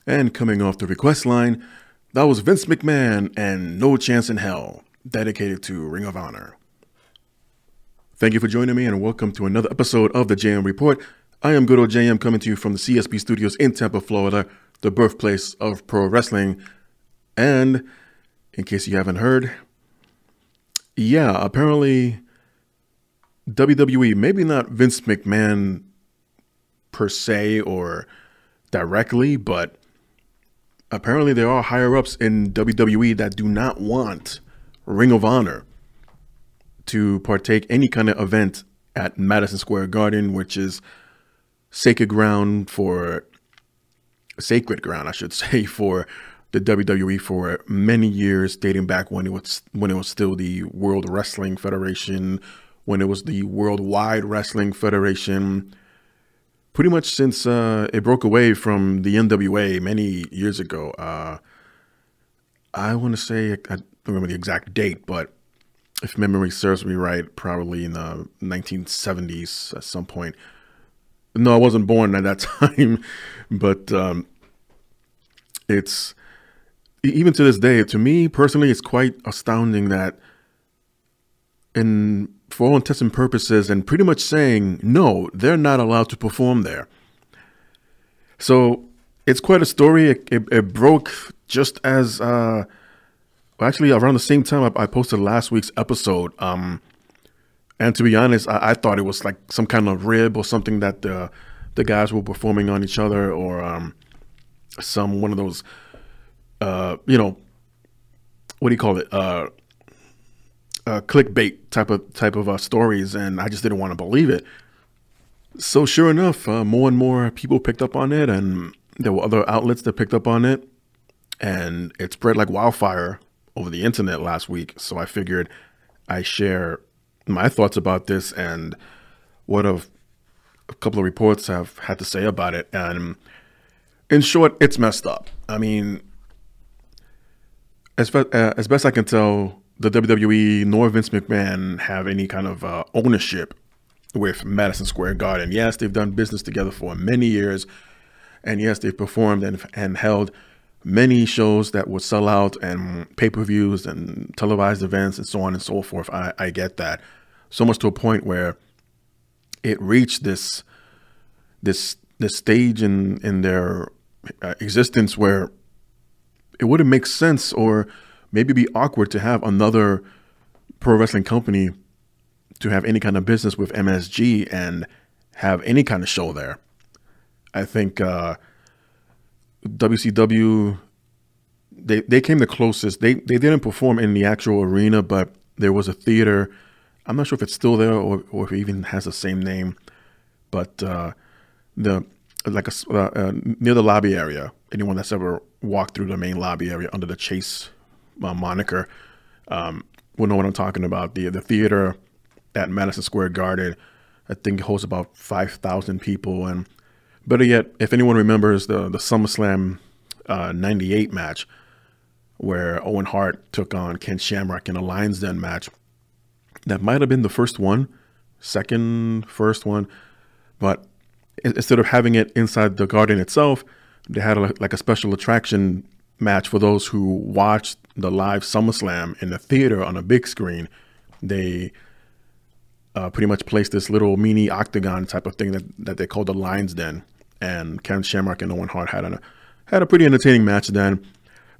And coming off the request line, that was Vince McMahon and No Chance in Hell, dedicated to Ring of Honor. Thank you for joining me and welcome to another episode of the JM Report. I am GoodOlJM coming to you from the CSP Studios in Tampa, Florida, the birthplace of pro wrestling. And in case you haven't heard, apparently WWE, maybe not Vince McMahon per se or directly, but apparently there are higher-ups in WWE that do not want Ring of Honor to partake any kind of event at Madison Square Garden, which is sacred ground, I should say, for the WWE for many years, dating back when it was still the World Wrestling Federation, when it was the Worldwide Wrestling Federation, pretty much since it broke away from the NWA many years ago. I want to say, I don't remember the exact date, but if memory serves me right, probably in the 1970s at some point. No, I wasn't born at that time, but it's, even to this day, to me personally, it's quite astounding that for all intents and purposes, and pretty much saying, no, they're not allowed to perform there. So it's quite a story. It broke just as, actually around the same time I posted last week's episode. And to be honest, I thought it was like some kind of rib or something that the guys were performing on each other, or one of those, what do you call it? Clickbait type of stories, and I just didn't want to believe it. So sure enough, more and more people picked up on it, and there were other outlets that picked up on it, and it spread like wildfire over the internet last week. So I figured I share my thoughts about this and what a couple of reports have had to say about it. And in short, it's messed up. I mean, as best I can tell, the WWE nor Vince McMahon have any kind of ownership with Madison Square Garden. Yes, they've done business together for many years. And yes, they've performed and held many shows that would sell out, and pay-per-views and televised events and so on and so forth. I get that. So much to a point where it reached this stage in their existence where it wouldn't make sense, or maybe be awkward, to have another pro wrestling company to have any kind of business with MSG and have any kind of show there. I think WCW, they came the closest. They didn't perform in the actual arena, but there was a theater. I'm not sure if it's still there or if it even has the same name, but near the lobby area. Anyone that's ever walked through the main lobby area under the Chase moniker will know what I'm talking about. The theater at Madison Square Garden, I think it holds about 5,000 people. And better yet, if anyone remembers the SummerSlam 98 match where Owen Hart took on Ken Shamrock in a Lions Den match, that might have been the first one, first one, but instead of having it inside the garden itself, they had like a special attraction match for those who watched the live SummerSlam in the theater on a big screen. They pretty much placed this little mini octagon type of thing that they called the Lions Den, and Ken Shamrock and Owen Hart had a pretty entertaining match then.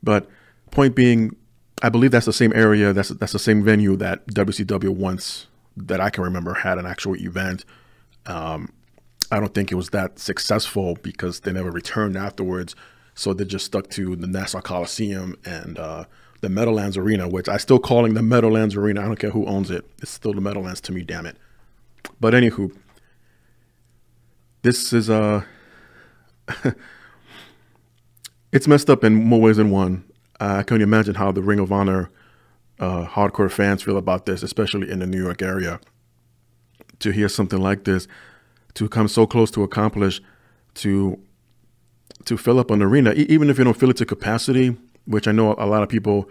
But point being, I believe that's the same area, that's the same venue that WCW once, that I can remember, had an actual event. I don't think it was that successful because they never returned afterwards. So they just stuck to the Nassau Coliseum and the Meadowlands Arena, which I still calling the Meadowlands Arena. I don't care who owns it. It's still the Meadowlands to me, damn it. But anywho, this is it's messed up in more ways than one. I can't imagine how the Ring of Honor hardcore fans feel about this, especially in the New York area. To hear something like this, to come so close to accomplish, to fill up an arena, even if you don't fill it to capacity, which I know a lot of people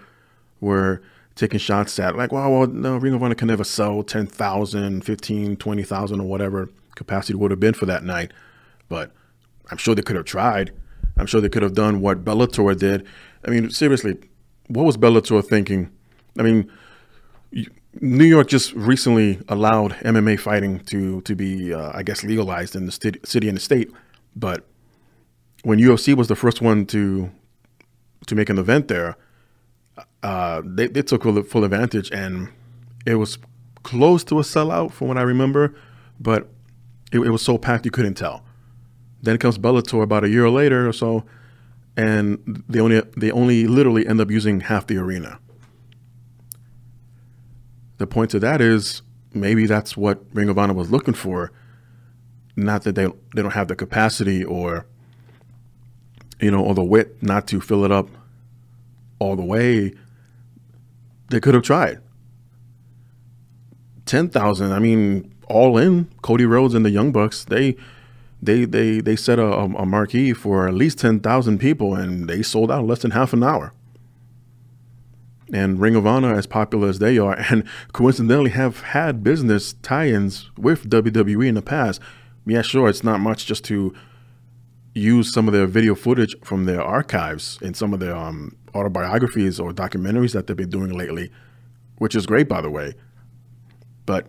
were taking shots at, like, well, no, Ring of Honor can never sell 10,000, 15, 20,000 or whatever capacity would have been for that night. But I'm sure they could have tried. I'm sure they could have done what Bellator did. I mean, seriously, what was Bellator thinking? I mean, New York just recently allowed MMA fighting to be, I guess, legalized in the city and the state. But when UFC was the first one to make an event there, they took full advantage, and it was close to a sellout from what I remember, but it was so packed you couldn't tell. Then comes Bellator about a year later or so, and they only literally end up using half the arena. The point to that is maybe that's what Ring of Honor was looking for. Not that they don't have the capacity or, you know, or the wit not to fill it up all the way. They could have tried. 10,000. I mean, all in. Cody Rhodes and the Young Bucks. They set a marquee for at least 10,000 people, and they sold out in less than half an hour. And Ring of Honor, as popular as they are, and coincidentally have had business tie-ins with WWE in the past. Yeah, sure, it's not much just to use some of their video footage from their archives in some of their autobiographies or documentaries that they've been doing lately, which is great, by the way. But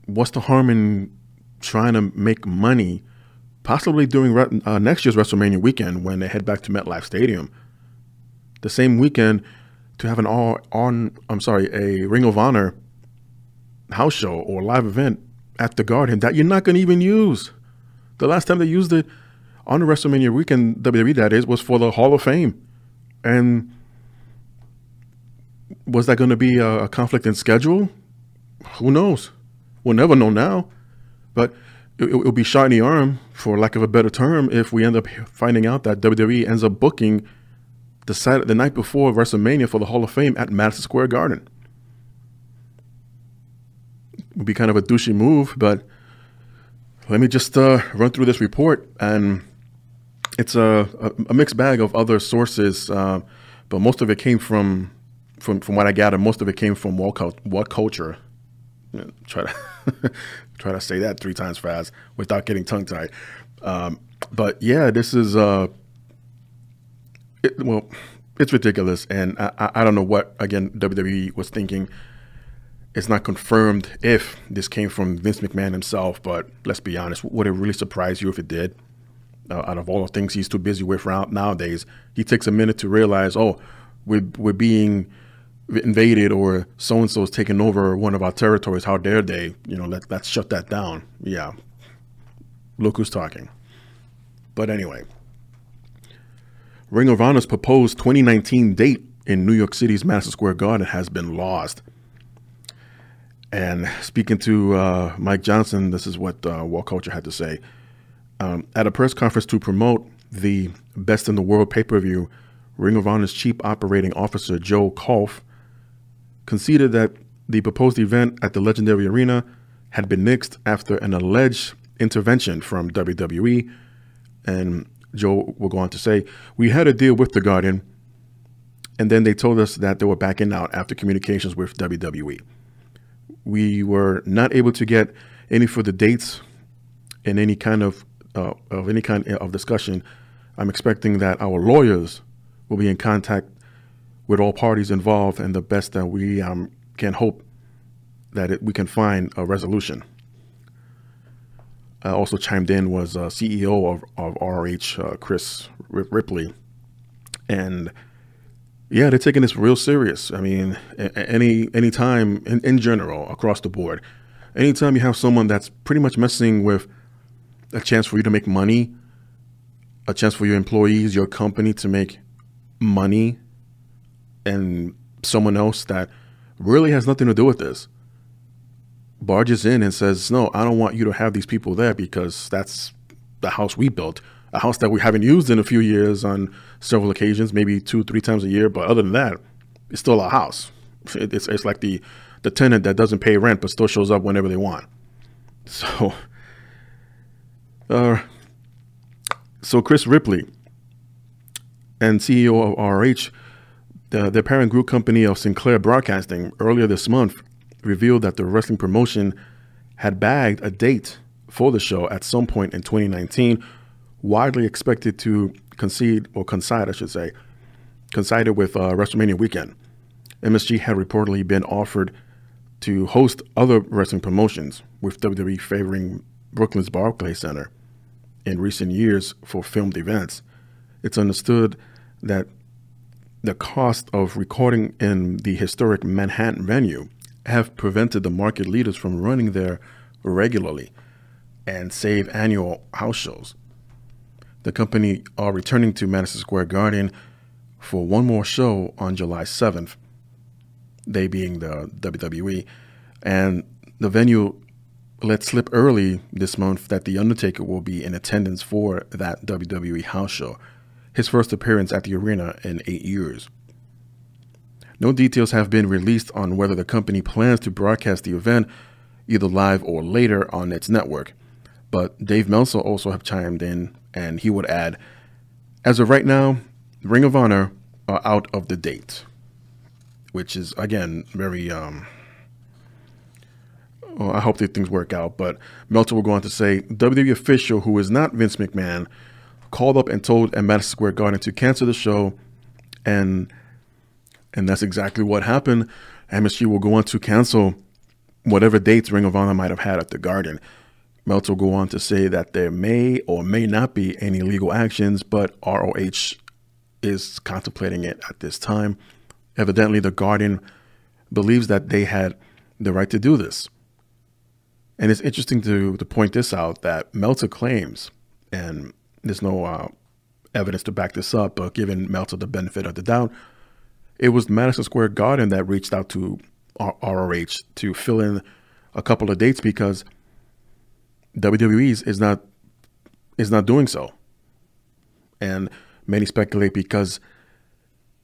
what's the harm in trying to make money, possibly during next year's WrestleMania weekend when they head back to MetLife Stadium? The same weekend to have a Ring of Honor house show or live event at the Garden that you're not going to even use. The last time they used it on the WrestleMania weekend, WWE that is, was for the Hall of Fame. And was that going to be a conflict in schedule? Who knows? We'll never know now. But it'll be shot in the arm, for lack of a better term, if we end up finding out that WWE ends up booking the night before WrestleMania for the Hall of Fame at Madison Square Garden. It would be kind of a douchey move, but let me just run through this report. And it's a mixed bag of other sources, but most of it came from what I gather, most of it came from What Culture. Try to say that 3 times fast without getting tongue-tied. But yeah, this is it's ridiculous, and I don't know what, again, WWE was thinking. It's not confirmed if this came from Vince McMahon himself, but let's be honest, would it really surprise you if it did? Out of all the things he's too busy with nowadays, he takes a minute to realize, oh, we're being invaded, or so-and-so is taking over one of our territories. How dare they? You know, let's shut that down. Yeah, look who's talking. But anyway, Ring of Honor's proposed 2019 date in New York City's Madison Square Garden has been lost. And speaking to Mike Johnson, this is what What Culture had to say. At a press conference to promote the Best in the World pay-per-view, Ring of Honor's chief operating officer, Joe Kolf, conceded that the proposed event at the legendary arena had been nixed after an alleged intervention from WWE. And Joe will go on to say, "We had a deal with the Garden, and then they told us that they were backing out after communications with WWE. We were not able to get any further dates and any kind of discussion. I'm expecting that our lawyers will be in contact with all parties involved, and the best that we can hope that we can find a resolution." Also chimed in was CEO of ROH, Chris Ripley. And yeah, they're taking this real serious. I mean, any time in general, across the board, anytime you have someone that's pretty much messing with a chance for you to make money, a chance for your employees, your company to make money, and someone else that really has nothing to do with this barges in and says, "No, I don't want you to have these people there because that's the house we built, a house that we haven't used in a few years on several occasions, maybe 2-3 times a year. But other than that, it's still our house." It's like the tenant that doesn't pay rent but still shows up whenever they want. So Chris Ripley, and CEO of ROH, the parent group company of Sinclair Broadcasting, earlier this month revealed that the wrestling promotion had bagged a date for the show at some point in 2019, widely expected to coincided, I should say, coincided with WrestleMania weekend. MSG had reportedly been offered to host other wrestling promotions, with WWE favoring Brooklyn's Barclays Center in recent years for filmed events. It's understood that the cost of recording in the historic Manhattan venue have prevented the market leaders from running there regularly and save annual house shows. The company are returning to Madison Square Garden for one more show on July 7th, they being the WWE, and the venue let slip early this month that The Undertaker will be in attendance for that WWE house show, his first appearance at the arena in 8 years. No details have been released on whether the company plans to broadcast the event either live or later on its network, but Dave Meltzer also have chimed in, and he would add, as of right now, Ring of Honor are out of the date, which is, again, very, well, I hope that things work out, but Meltzer will go on to say, WWE official who is not Vince McMahon called up and told at Madison Square Garden to cancel the show, and that's exactly what happened. MSG will go on to cancel whatever dates Ring of Honor might have had at the Garden. Meltzer will go on to say that there may or may not be any legal actions, but ROH is contemplating it at this time. Evidently, the Garden believes that they had the right to do this. And it's interesting to point this out, that Meltzer claims, and there's no evidence to back this up, but giving Meltzer the benefit of the doubt, it was Madison Square Garden that reached out to ROH to fill in a couple of dates because WWE is not doing so. And many speculate because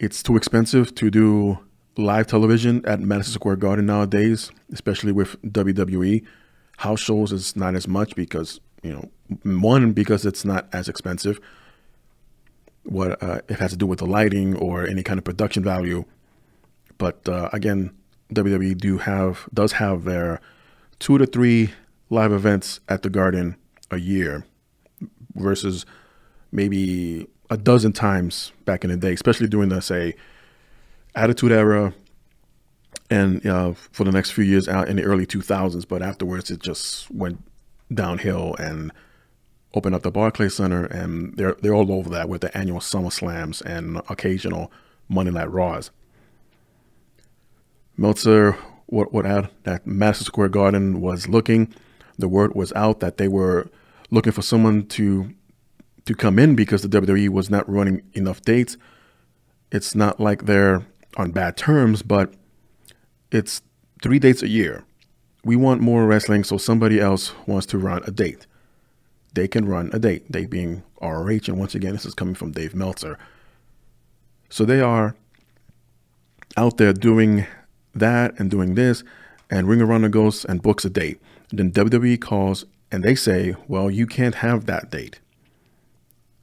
it's too expensive to do live television at Madison Square Garden nowadays, especially with WWE. House shows is not as much because, one, because it's not as expensive. What it has to do with the lighting or any kind of production value. But again, WWE does have their 2 to 3 live events at the Garden a year versus maybe a dozen times back in the day, especially during the, say, Attitude Era and for the next few years out in the early 2000s. But afterwards, it just went downhill and opened up the Barclays Center, and they're all over that with the annual SummerSlams and occasional Monday Night Raws. Meltzer would add that Madison Square Garden was looking. The word was out that they were looking for someone to come in because the WWE was not running enough dates. It's not like they're on bad terms, but it's 3 dates a year. We want more wrestling, so somebody else wants to run a date. They can run a date, they being ROH, and once again, this is coming from Dave Meltzer. So they are out there doing that and doing this, and Ring of Honor goes and books a date. Then WWE calls and they say, well, you can't have that date.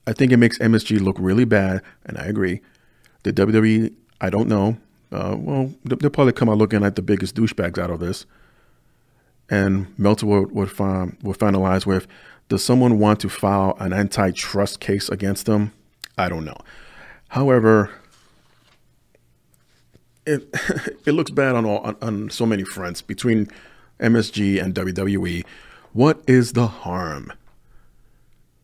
I think it makes MSG look really bad, and I agree. The WWE, I don't know. Well, they'll probably come out looking like the biggest douchebags out of this. And Meltzer would finalize with, does someone want to file an antitrust case against them? I don't know. However, it looks bad on so many fronts between MSG and WWE. What is the harm?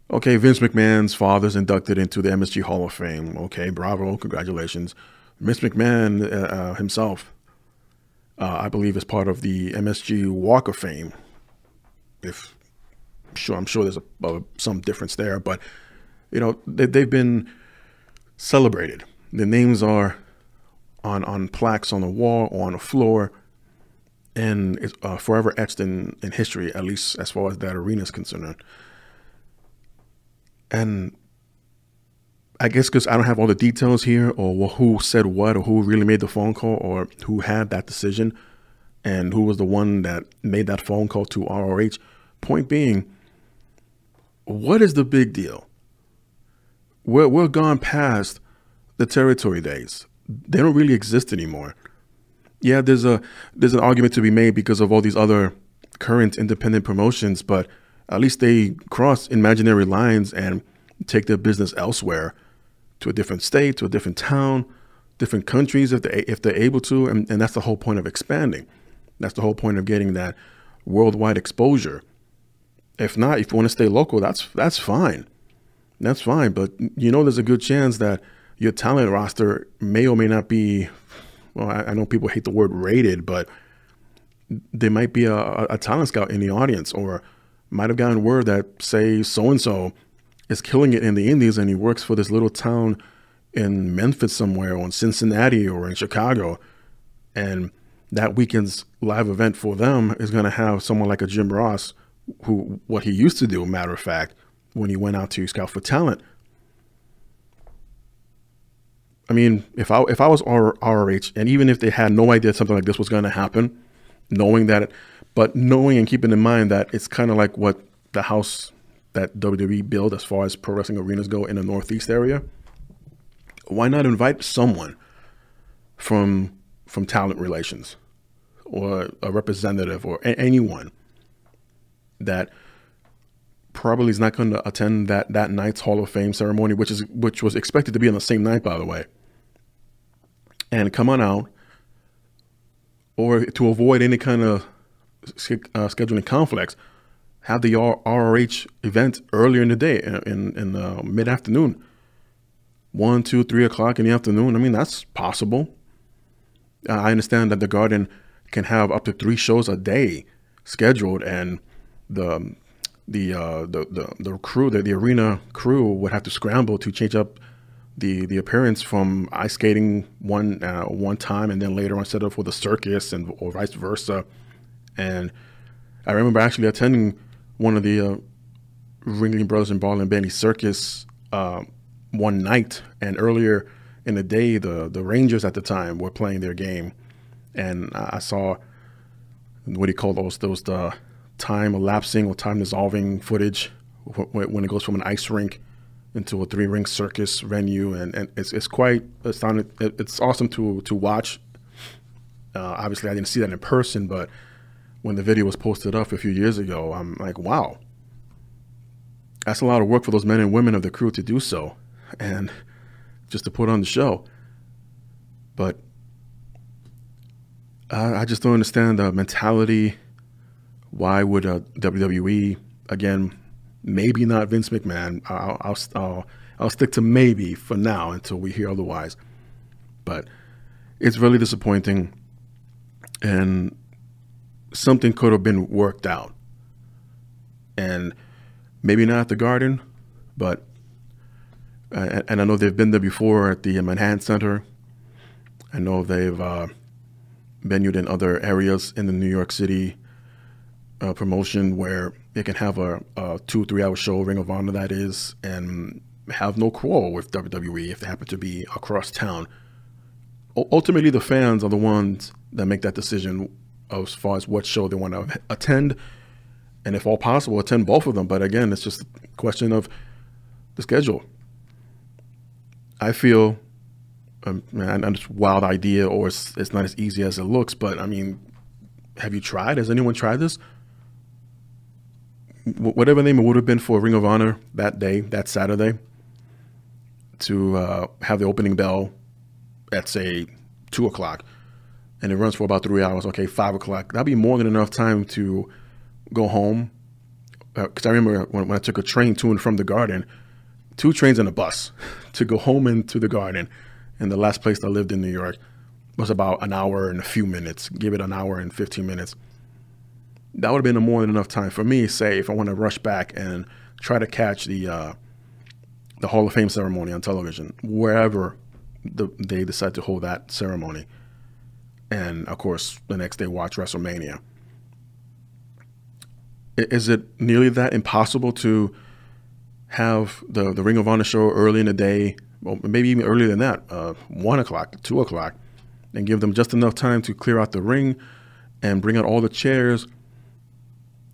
Okay, Vince McMahon's father's inducted into the MSG Hall of Fame. Okay, bravo, congratulations. Vince McMahon himself, I believe, is part of the MSG Walk of Fame. I'm sure there's some difference there, but they've been celebrated. Their names are on plaques on the wall or on the floor, and it's forever etched in history, at least as far as that arena is concerned. And I guess because I don't have all the details here, or who said what, or who really made the phone call, or who had that decision, and who was the one that made that phone call to ROH. Point being, what is the big deal? We're gone past the territory days. They don't really exist anymore. Yeah, there's an argument to be made because of all these other current independent promotions, but at least they cross imaginary lines and take their business elsewhere, to a different state, to a different town, different countries if they're able to. And that's the whole point of expanding. That's the whole point of getting that worldwide exposure. If not, if you want to stay local, that's fine. That's fine. But there's a good chance that your talent roster may or may not be, well, I know people hate the word rated, but there might be a talent scout in the audience, or might have gotten word that, say, so-and-so is killing it in the Indies and he works for this little town in Memphis somewhere, or in Cincinnati, or in Chicago. And that weekend's live event for them is going to have someone like a Jim Ross, who, what he used to do, matter of fact, when he went out to scout for talent. I mean, if I was ROH, and even if they had no idea something like this was going to happen, knowing and keeping in mind that it's kind of like what the house that WWE built as far as pro wrestling arenas go in the Northeast area, why not invite someone from talent relations, or a representative, or anyone that probably is not going to attend that night's Hall of Fame ceremony, which was expected to be on the same night, by the way, and come on out, or to avoid any kind of scheduling conflicts, have the ROH event earlier in the day, in mid-afternoon, 1, 2, 3 o'clock in the afternoon. I mean, that's possible. I understand that the Garden can have up to 3 shows a day scheduled, and the crew, the arena crew, would have to scramble to change up the appearance from ice skating one time, and then later on set up for the circus, or vice versa. And I remember actually attending one of the Ringling Brothers and Ball and Benny circus one night, and earlier in the day, the Rangers at the time were playing their game, and I saw, what do you call those time elapsing or time dissolving footage when it goes from an ice rink into a 3-ring circus venue, and it's quite astounding. It's awesome to watch. Obviously, I didn't see that in person, but when the video was posted up a few years ago, I'm like, wow, that's a lot of work for those men and women of the crew to do so, and just to put on the show. But I just don't understand the mentality. Why would WWE, again, maybe not Vince McMahon, I'll stick to maybe for now until we hear otherwise, but it's really disappointing, and something could have been worked out, and maybe not at the Garden, but and I know they've been there before at the Manhattan Center. I know they've venued in other areas in the New York City promotion, where they can have a 2-3 hour show, Ring of Honor that is, and have no quarrel with WWE if they happen to be across town. Ultimately, the fans are the ones that make that decision as far as what show they want to attend, and if all possible, attend both of them. But again, it's just a question of the schedule. I feel, and it's a wild idea, or it's not as easy as it looks, but I mean, have you tried? Has anyone tried this? Whatever name it would have been for Ring of Honor that day, that Saturday, to have the opening bell at, say, 2 o'clock, and it runs for about 3 hours. Okay, 5 o'clock. That'd be more than enough time to go home. Because I remember when I took a train to and from the Garden, 2 trains and a bus to go home and to the Garden. And the last place I lived in New York was about an hour and a few minutes. Give it an hour and 15 minutes. That would have been more than enough time for me, say, if I want to rush back and try to catch the Hall of Fame ceremony on television, wherever they decide to hold that ceremony. And, of course, the next day watch WrestleMania. Is it nearly that impossible to have the Ring of Honor show early in the day, well, maybe even earlier than that, 1 o'clock, 2 o'clock, and give them just enough time to clear out the ring and bring out all the chairs,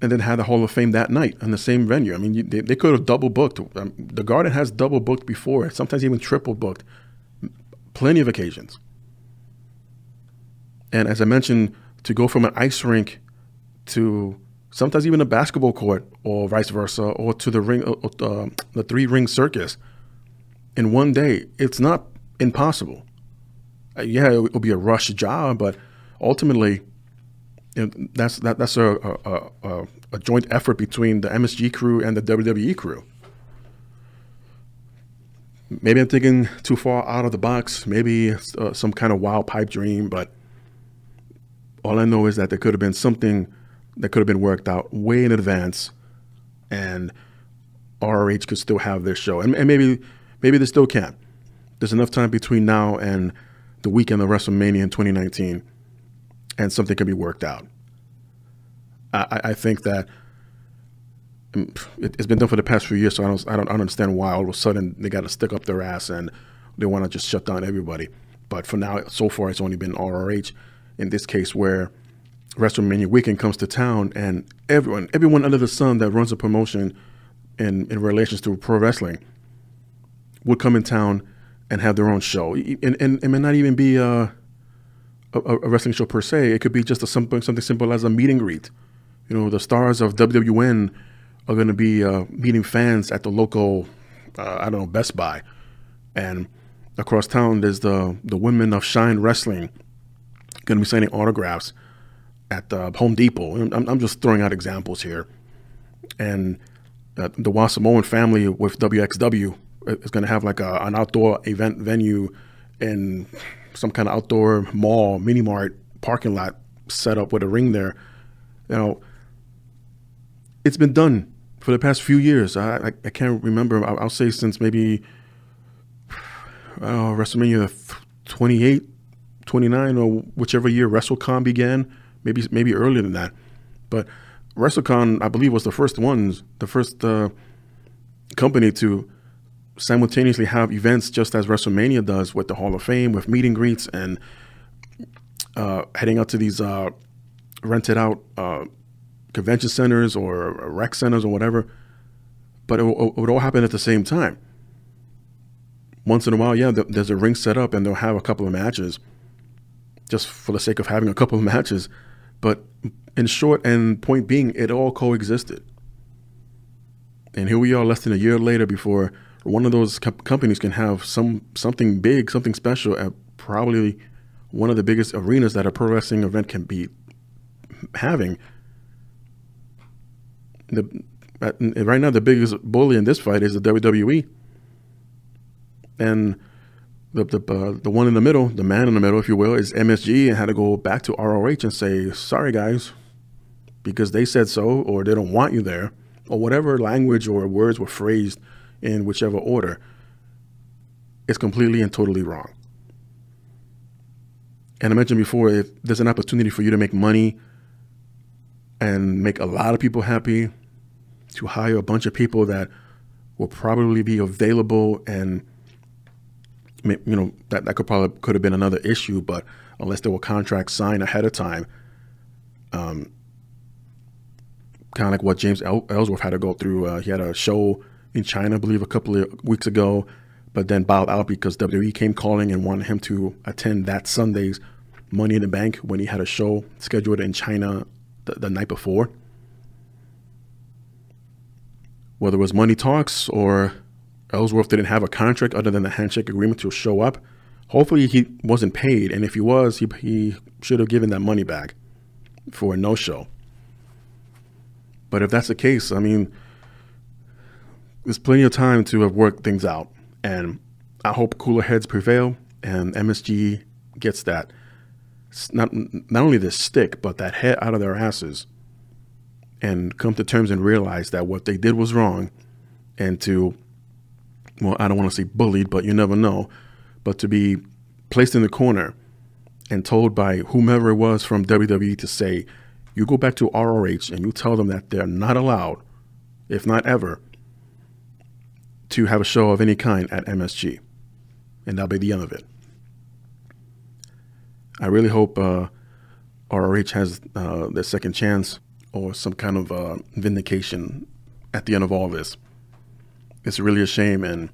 and then have the Hall of Fame that night in the same venue? I mean, they could have double booked. The Garden has double booked before, sometimes even triple booked, plenty of occasions. And as I mentioned, to go from an ice rink to sometimes even a basketball court or vice versa, or to the ring, the 3-ring circus in one day. It's not impossible. Yeah, it will be a rush job, but ultimately, that's a joint effort between the MSG crew and the WWE crew. Maybe I'm thinking too far out of the box. Maybe some kind of wild pipe dream, but all I know is that there could have been something that could have been worked out way in advance, and ROH could still have their show. And maybe they still can. There's enough time between now and the weekend of WrestleMania in 2019, and something can be worked out. I think that it's been done for the past few years, so I don't understand why all of a sudden they got to stick up their ass and they want to just shut down everybody. But for now, so far, it's only been ROH. In this case, where WrestleMania weekend comes to town, and everyone under the sun that runs a promotion in relations to pro wrestling would come in town and have their own show. And it may not even be a wrestling show per se. It could be just something simple as a meet and greet. You know, the stars of WWN are going to be meeting fans at the local, I don't know, Best Buy. And across town, there's the women of Shine Wrestling going to be signing autographs at Home Depot. I'm just throwing out examples here. And the Wasamoan family with WXW is going to have like an outdoor event venue in some kind of outdoor mall, mini mart parking lot set up with a ring there. You know, it's been done for the past few years. I can't remember. I'll say since maybe WrestleMania 28, 29, or whichever year WrestleCon began. Maybe earlier than that. But WrestleCon, I believe, was the first company to simultaneously have events just as WrestleMania does, with the Hall of Fame, with meet and greets, and heading out to these rented out convention centers or rec centers or whatever. But it would all happen at the same time. Once in a while, yeah, there's a ring set up and they'll have a couple of matches just for the sake of having a couple of matches. But in short and point being, it all coexisted. And here we are less than a year later before one of those companies can have something big, something special at probably one of the biggest arenas that a pro wrestling event can be having. Right now, the biggest bully in this fight is the WWE. And the one in the middle, the man in the middle, if you will, is MSG, and had to go back to ROH and say, sorry, guys, because they said so, or they don't want you there, or whatever language or words were phrased in whichever order. It's completely and totally wrong. And I mentioned before, if there's an opportunity for you to make money and make a lot of people happy, to hire a bunch of people that will probably be available, and you know, that could have been another issue, but unless there were contracts signed ahead of time, kind of like what James Ellsworth had to go through. He had a show in China, I believe, a couple of weeks ago, but then bowed out because WWE came calling and wanted him to attend that Sunday's Money in the Bank when he had a show scheduled in China the night before. Whether it was money talks or Ellsworth didn't have a contract other than the handshake agreement to show up, hopefully he wasn't paid. And if he was, he should have given that money back for a no-show. But if that's the case, I mean, there's plenty of time to have worked things out. And I hope cooler heads prevail and MSG gets that, not only this stick, but that head out of their asses, and come to terms and realize that what they did was wrong, and to, well, I don't want to say bullied, but you never know, but to be placed in the corner and told by whomever it was from WWE to say, you go back to ROH and you tell them that they're not allowed, if not ever, to have a show of any kind at MSG. And that'll be the end of it. I really hope ROH has their second chance, or some kind of vindication at the end of all this. It's really a shame, and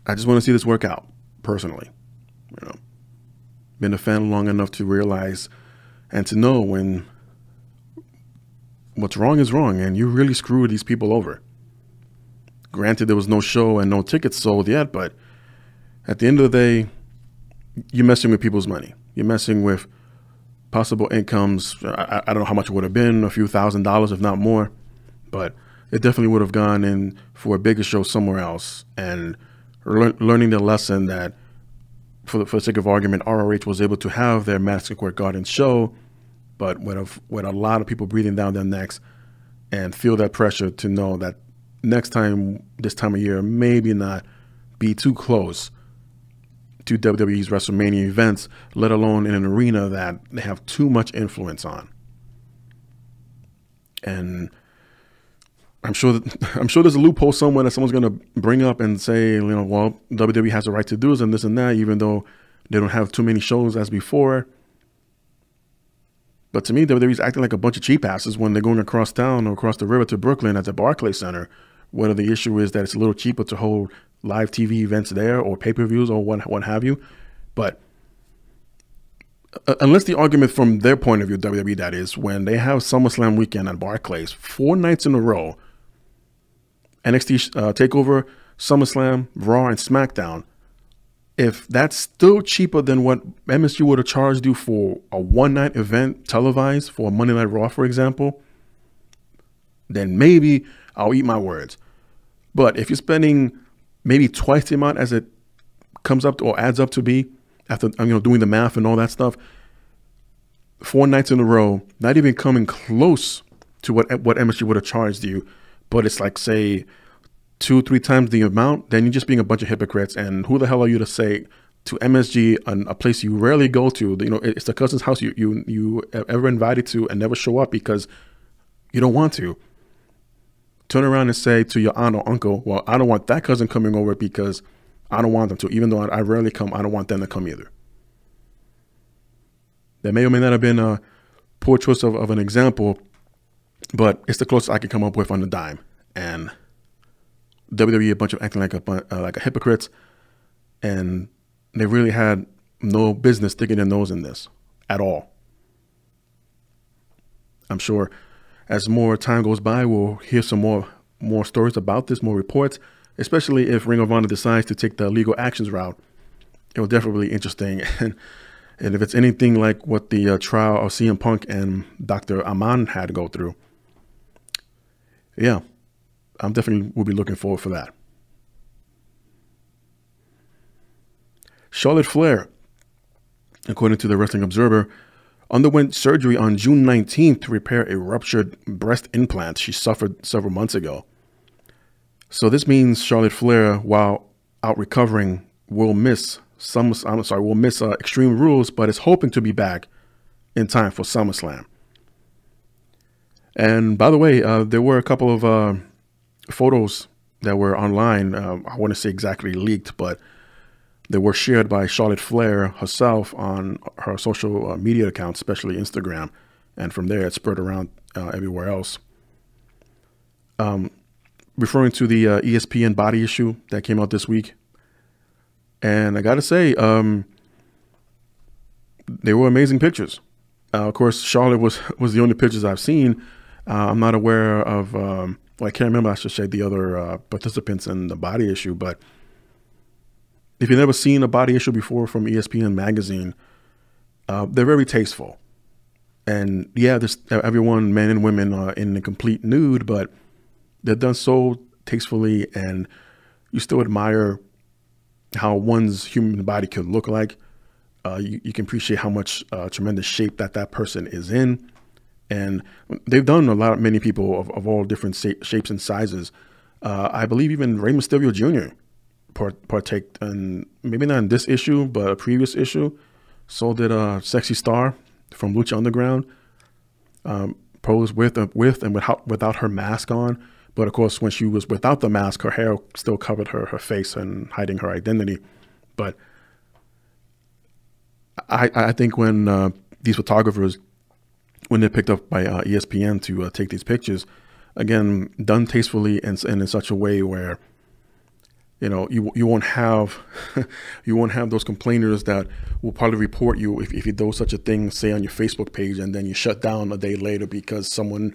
I just want to see this work out, personally. You know, been a fan long enough to realize and to know when what's wrong is wrong and you really screw these people over. Granted, there was no show and no tickets sold yet, but at the end of the day, you're messing with people's money. You're messing with possible incomes. I don't know how much it would have been, a few $1,000s, if not more, but it definitely would have gone in for a bigger show somewhere else. And learning the lesson that, for the sake of argument, ROH was able to have their Madison Square Garden show, but with a lot of people breathing down their necks, and feel that pressure to know that next time, this time of year, maybe not be too close to WWE's WrestleMania events, let alone in an arena that they have too much influence on. And I'm sure there's a loophole somewhere that someone's going to bring up and say, you know, well, WWE has the right to do this and this and that, even though they don't have too many shows as before. But to me, WWE's acting like a bunch of cheap asses when they're going across town or across the river to Brooklyn at the Barclays Center, whether the issue is that it's a little cheaper to hold live TV events there or pay-per-views or what have you. But unless the argument from their point of view, WWE that is, when they have SummerSlam weekend at Barclays 4 nights in a row, NXT TakeOver, SummerSlam, Raw, and SmackDown, if that's still cheaper than what MSG would have charged you for a one-night event televised for a Monday Night Raw, for example, then maybe I'll eat my words. But if you're spending maybe twice the amount as it comes up to, or adds up to be, after, you know, doing the math and all that stuff, 4 nights in a row, not even coming close to what MSG would have charged you, but it's like, say, 2-3 times the amount, then you're just being a bunch of hypocrites. And who the hell are you to say to MSG, a place you rarely go to, you know, it's the cousin's house you ever invited to and never show up because you don't want to, turn around and say to your aunt or uncle, well, I don't want that cousin coming over because I don't want them to. Even though I rarely come, I don't want them to come either. That may or may not have been a poor choice of an example, but it's the closest I could come up with on the dime. And WWE, a bunch of acting like a hypocrites, and they really had no business sticking their nose in this at all. I'm sure as more time goes by, we'll hear some more stories about this, more reports, especially if Ring of Honor decides to take the legal actions route. It will definitely be interesting. And if it's anything like what the trial of CM Punk and Dr. Aman had to go through, yeah, I'm definitely will be looking forward for that. Charlotte Flair, according to the Wrestling Observer, underwent surgery on June 19th to repair a ruptured breast implant she suffered several months ago. So this means Charlotte Flair, while out recovering, will miss Extreme Rules, but is hoping to be back in time for SummerSlam. And by the way, there were a couple of photos that were online. I want to say exactly leaked, but they were shared by Charlotte Flair herself on her social media accounts, especially Instagram. And from there, it spread around everywhere else. Referring to the ESPN body issue that came out this week. And I got to say, they were amazing pictures. Of course, Charlotte was the only pictures I've seen. I'm not aware of, well, I can't remember, I should say, the other participants in the body issue. But if you've never seen a body issue before from ESPN magazine, they're very tasteful. And yeah, everyone, men and women, are in a complete nude, but they're done so tastefully, and you still admire how one's human body could look like. You can appreciate how much tremendous shape that person is in. And they've done many people of all different shapes and sizes. I believe even Rey Mysterio Jr. partake in, maybe not in this issue, but a previous issue. So did Sexy Star from Lucha Underground. Posed with and without her mask on. But of course, when she was without the mask, her hair still covered her face and hiding her identity. But I think when these photographers, when they're picked up by ESPN to take these pictures, again, done tastefully and in such a way where you won't have you won't have those complainers that will probably report you if you do such a thing, say on your Facebook page, and then you shut down a day later because someone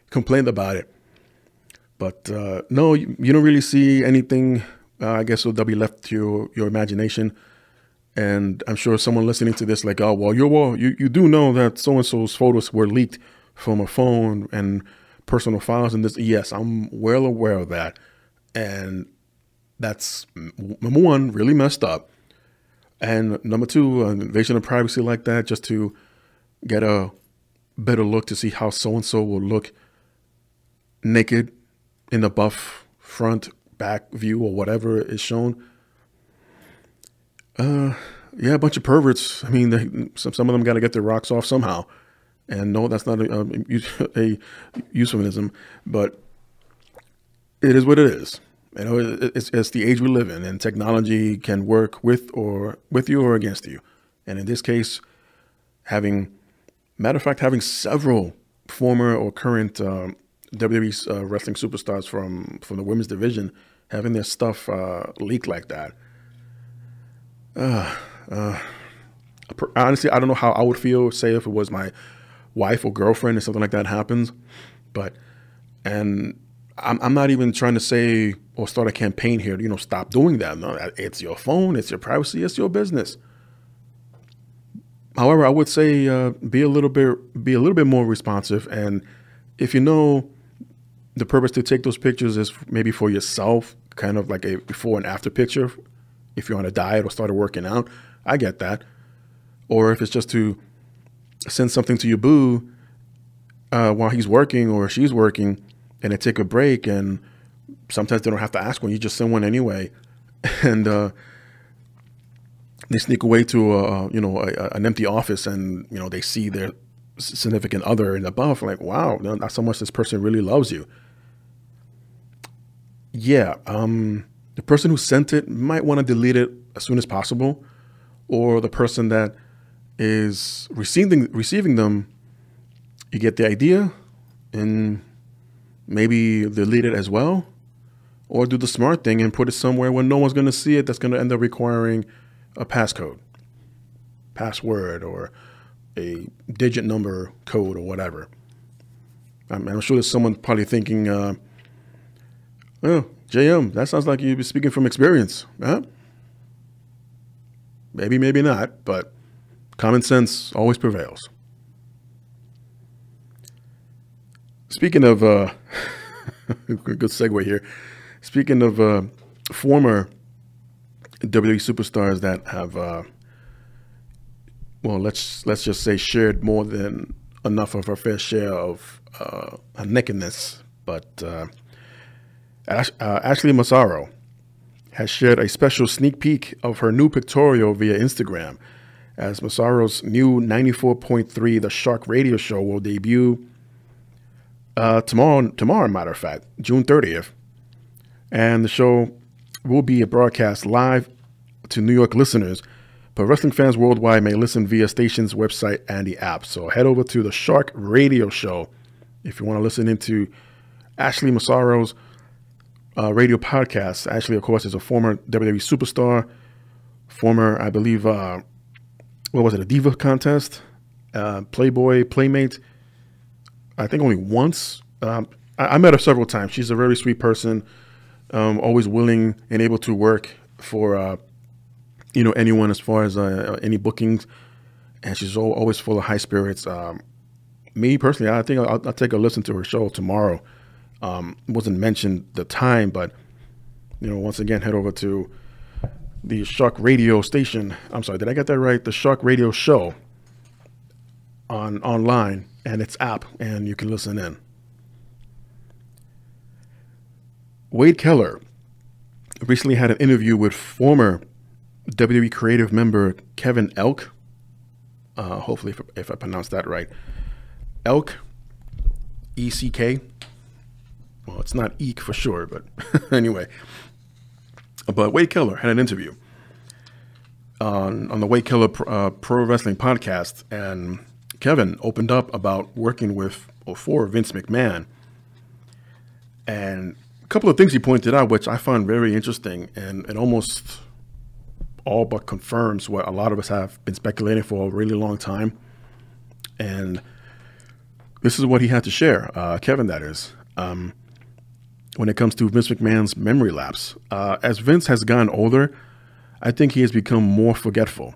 complained about it. But no, you don't really see anything. I guess that'll be left to your imagination. And I'm sure someone listening to this, like, oh well, you do know that so and so's photos were leaked from a phone and personal files and this. Yes, I'm well aware of that, and that's number one, really messed up. And number two, an invasion of privacy like that, just to get a better look to see how so-and-so will look naked in the buff front, back view, or whatever is shown. Yeah, a bunch of perverts. I mean, some of them got to get their rocks off somehow. And no, that's not a euphemism, but it is what it is. It's the age we live in, and technology can work with you or against you. And in this case, having several former or current WWE wrestling superstars from the women's division having their stuff leaked like that. Honestly, I don't know how I would feel, say if it was my wife or girlfriend or something like that happens, and I'm not even trying to say or start a campaign here, stop doing that. No, it's your phone, it's your privacy, it's your business. However, I would say be a little bit more responsive, and if you know the purpose to take those pictures is maybe for yourself, kind of like a before and after picture, if you're on a diet or started working out, I get that. Or if it's just to send something to your boo while he's working or she's working, and they take a break, and sometimes they don't have to ask one, you just send one anyway, and they sneak away to an empty office, and they see their significant other in the buff, like, wow, that's how much this person really loves you. Yeah, the person who sent it might want to delete it as soon as possible, or the person that is receiving them, you get the idea, and maybe delete it as well, or do the smart thing and put it somewhere where no one's going to see it. That's going to end up requiring a password, or a digit number code or whatever. I'm sure there's someone probably thinking, oh, JM, that sounds like you'd be speaking from experience. Huh? Maybe, maybe not, but common sense always prevails. Speaking of, good segue here. Speaking of former WWE superstars that have, well, let's just say shared more than enough of our fair share of nakedness, but Ashley Massaro has shared a special sneak peek of her new pictorial via Instagram, as Massaro's new 94.3 The Shark radio show will debut tomorrow, matter of fact, June 30th. And the show will be a broadcast live to New York listeners, but wrestling fans worldwide may listen via station's website and the app. So head over to the Shark Radio Show if you want to listen into Ashley Massaro's radio podcast. Ashley, of course, is a former WWE superstar, former, I believe, what was it, a Diva contest, Playboy, Playmate. I think only once. I met her several times. She's a very sweet person, always willing and able to work for anyone as far as any bookings, and she's always full of high spirits. Me personally, I think I'll take a listen to her show tomorrow. Wasn't mentioned the time, but once again, head over to the Shark Radio station. I'm sorry, did I get that right? The Shark Radio Show online and its app, and you can listen in. Wade Keller recently had an interview with former WWE creative member Kevin Elk. Hopefully, if I pronounced that right. Elk, E-C-K. Well, it's not Eek for sure, but anyway. But Wade Keller had an interview on the Wade Keller Pro Wrestling podcast, and Kevin opened up about working with or for Vince McMahon, and couple of things he pointed out, which I found very interesting, and it almost all but confirms what a lot of us have been speculating for a really long time. And this is what he had to share, Kevin, that is, when it comes to Vince McMahon's memory lapse. As Vince has gotten older, I think he has become more forgetful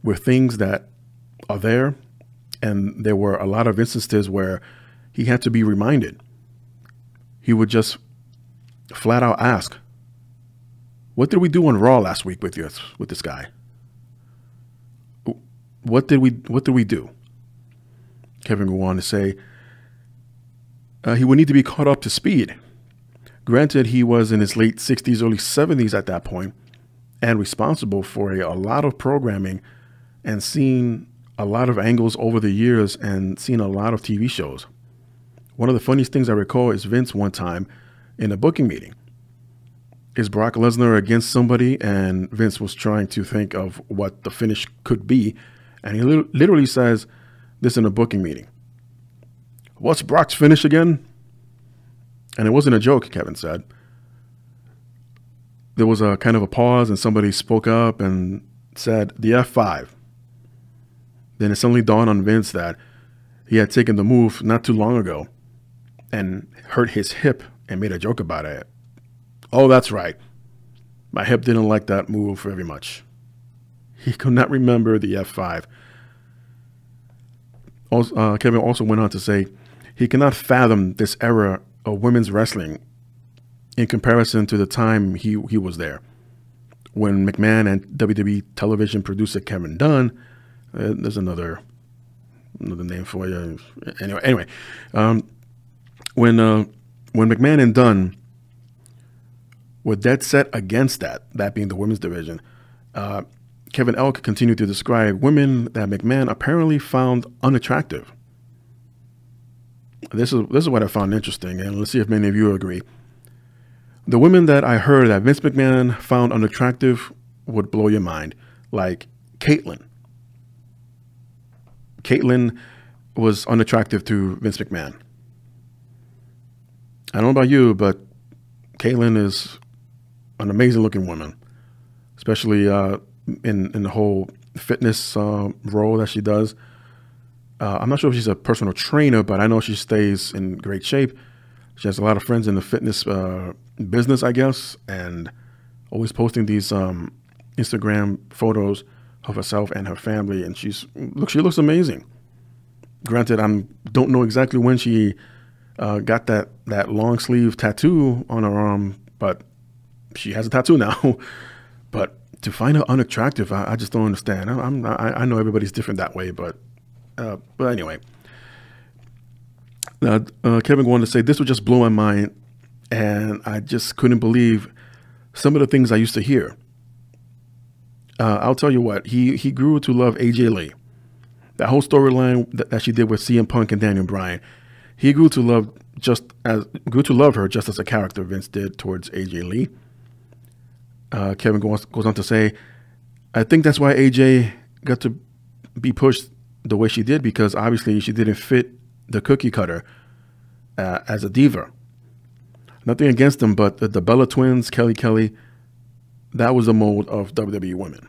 with things that are there. And there were a lot of instances where he had to be reminded. He would just flat out ask, "What did we do on Raw last week with this guy? What did we do?" Kevin would want to say he would need to be caught up to speed. Granted, he was in his late 60s, early 70s at that point, and responsible for a lot of programming and seen a lot of angles over the years and seen a lot of TV shows. One of the funniest things I recall is Vince one time in a booking meeting. Is Brock Lesnar against somebody, and Vince was trying to think of what the finish could be, and he literally says this in a booking meeting: "What's Brock's finish again?" And it wasn't a joke, Kevin said. There was a kind of a pause, and somebody spoke up and said, "The F5. Then it suddenly dawned on Vince that he had taken the move not too long ago and hurt his hip and made a joke about it. "Oh, that's right. My hip didn't like that move very much." He could not remember the F5. Also, Kevin also went on to say he cannot fathom this era of women's wrestling in comparison to the time he was there. When McMahon and WWE television producer Kevin Dunn, there's another name for you. Anyway, when McMahon and Dunn were dead set against that being the women's division, Kevin Elk continued to describe women that McMahon apparently found unattractive. This is what I found interesting, and let's see if many of you agree. The women that I heard that Vince McMahon found unattractive would blow your mind, like Caitlyn. Caitlyn was unattractive to Vince McMahon. I don't know about you, but Caitlyn is an amazing looking woman, especially in the whole fitness role that she does. I'm not sure if she's a personal trainer, but I know she stays in great shape. She has a lot of friends in the fitness business, I guess, and always posting these Instagram photos of herself and her family, and she looks amazing. Granted, I don't know exactly when she got that long sleeve tattoo on her arm, but she has a tattoo now. But to find her unattractive, I just don't understand. I know everybody's different that way, but anyway. Kevin wanted to say this would just blow my mind, and I just couldn't believe some of the things I used to hear. I'll tell you what, he grew to love AJ Lee. That whole storyline that she did with CM Punk and Daniel Bryan, he grew to love her just as a character Vince did towards AJ Lee. Kevin goes on to say, I think that's why AJ got to be pushed the way she did, because obviously she didn't fit the cookie cutter as a diva. Nothing against them, but the Bella Twins, Kelly, that was the mold of WWE women.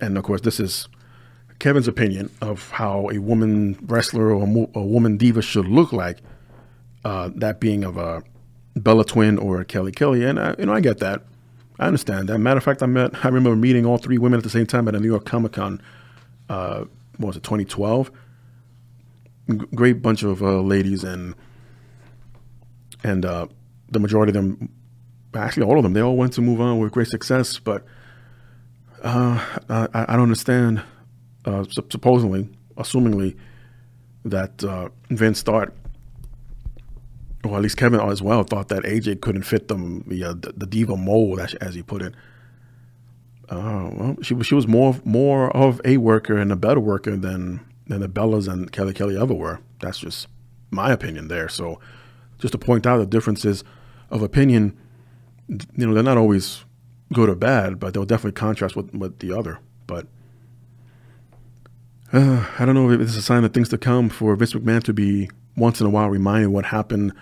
And of course, this is Kevin's opinion of how a woman wrestler or a woman diva should look like, that being of a Bella Twin or a Kelly. And I get that. I understand that. Matter of fact, I remember meeting all three women at the same time at a New York Comic-Con, what was it, 2012? Great bunch of ladies, and the majority of them, actually all of them, they all went to move on with great success. But I don't understand, supposedly, assumingly, that Vince thought, or at least Kevin as well, thought that AJ couldn't fit the diva mold, as he put it. Well, she was more of a worker and a better worker than the Bellas and Kelly ever were. That's just my opinion there. So just to point out the differences of opinion, they're not always good or bad, but they'll definitely contrast with the other. But I don't know if it's a sign of things to come for Vince McMahon to be once in a while reminded what happened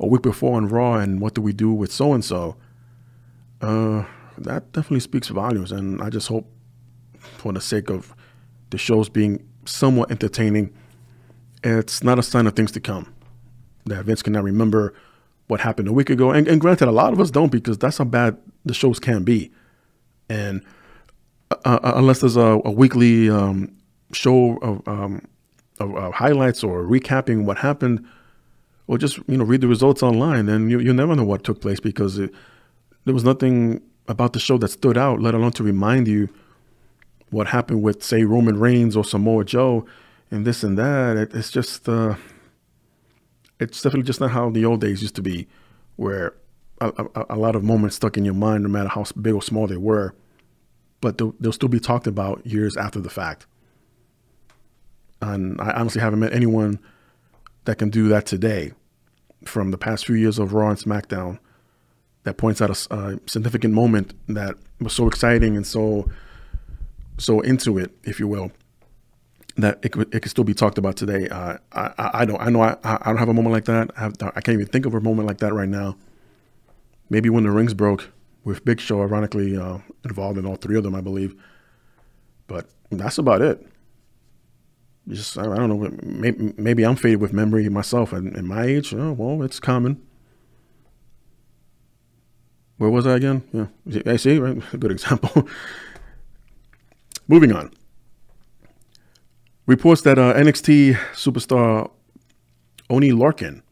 a week before on Raw, and what do we do with so and so? That definitely speaks volumes, and I just hope, for the sake of the shows being somewhat entertaining, it's not a sign of things to come, that Vince cannot remember what happened a week ago. And granted, a lot of us don't, because that's how bad the shows can be. And unless there's a weekly show of highlights or recapping what happened, or just read the results online, and you never know what took place, because there was nothing about the show that stood out, let alone to remind you what happened with, say, Roman Reigns or Samoa Joe and this and that. It's just it's definitely just not how the old days used to be, where a lot of moments stuck in your mind, no matter how big or small they were, but they'll still be talked about years after the fact. And I honestly haven't met anyone that can do that today from the past few years of Raw and SmackDown, that points out a significant moment that was so exciting and so into it, if you will, that it could still be talked about today. I don't have a moment like that. I can't even think of a moment like that right now. Maybe when the rings broke, with Big Show ironically involved in all three of them, I believe. But that's about it. Just, I don't know, maybe I'm faded with memory myself, and in my age, well, it's common. Where was I again? Yeah, I see, right? A good example. Moving on. Reports that NXT superstar Oni Lorcan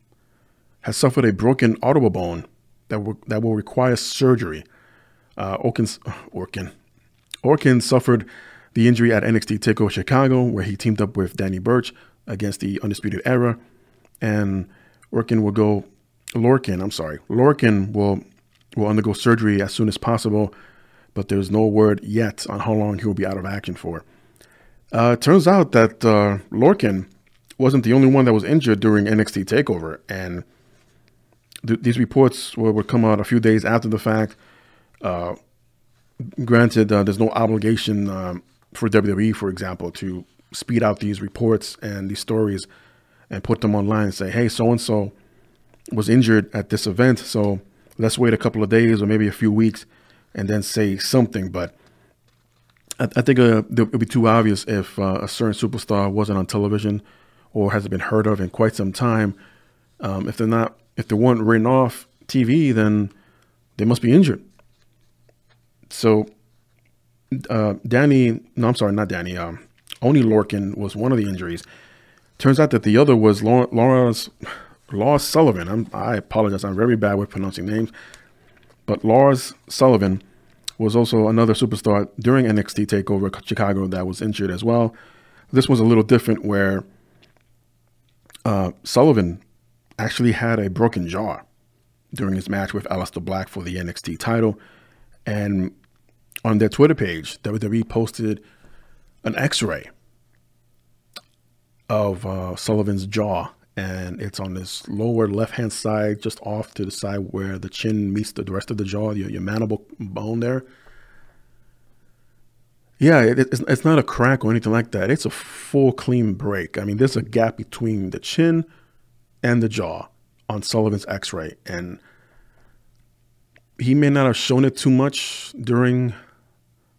has suffered a broken audible bone that will require surgery. Orkin suffered the injury at NXT TakeOver Chicago, where he teamed up with Danny Burch against the Undisputed Era, and Lorcan will undergo surgery as soon as possible, but there's no word yet on how long he will be out of action for. It turns out that Lorcan wasn't the only one that was injured during NXT TakeOver, and these reports would come out a few days after the fact. Granted, there's no obligation for WWE, for example, to speed out these reports and these stories and put them online and say, hey, so-and-so was injured at this event, so let's wait a couple of days or maybe a few weeks and then say something. But I think it would be too obvious if a certain superstar wasn't on television or hasn't been heard of in quite some time. If they weren't written off TV, then they must be injured. So Oni Lorcan was one of the injuries. Turns out that the other was Lars Sullivan. I apologize, I'm very bad with pronouncing names, but Lars Sullivan was also another superstar during NXT TakeOver Chicago that was injured as well. This was a little different, where Sullivan actually had a broken jaw during his match with Aleister Black for the NXT title, and on their Twitter page, WWE posted an X-ray of Sullivan's jaw, and it's on this lower left-hand side, just off to the side where the chin meets the rest of the jaw, your mandible bone there. Yeah, it's not a crack or anything like that. It's a full clean break. I mean, there's a gap between the chin and the jaw on Sullivan's X-ray, and he may not have shown it too much during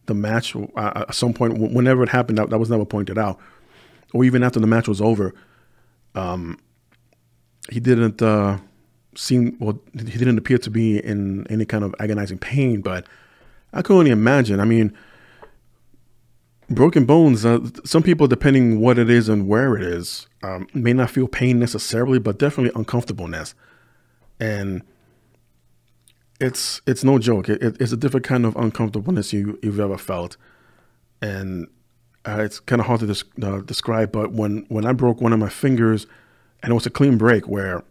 the match. At some point, whenever it happened, that was never pointed out, or even after the match was over. He didn't he didn't appear to be in any kind of agonizing pain, but I can only imagine. I mean, broken bones, some people, depending what it is and where it is, may not feel pain necessarily, but definitely uncomfortableness. And it's no joke. It's a different kind of uncomfortableness you've ever felt. And it's kind of hard to describe, but when I broke one of my fingers, and it was a clean break where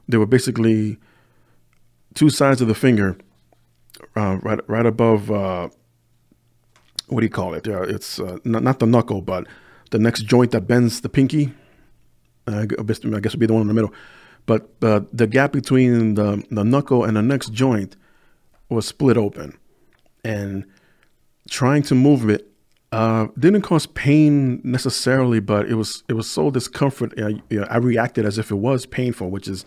there were basically two sides of the finger, right above, what do you call it? It's not the knuckle, but the next joint that bends the pinky. I guess would be the one in the middle. But the gap between the knuckle and the next joint was split open, and trying to move it Didn't cause pain necessarily, but it was so discomfort. I reacted as if it was painful, which is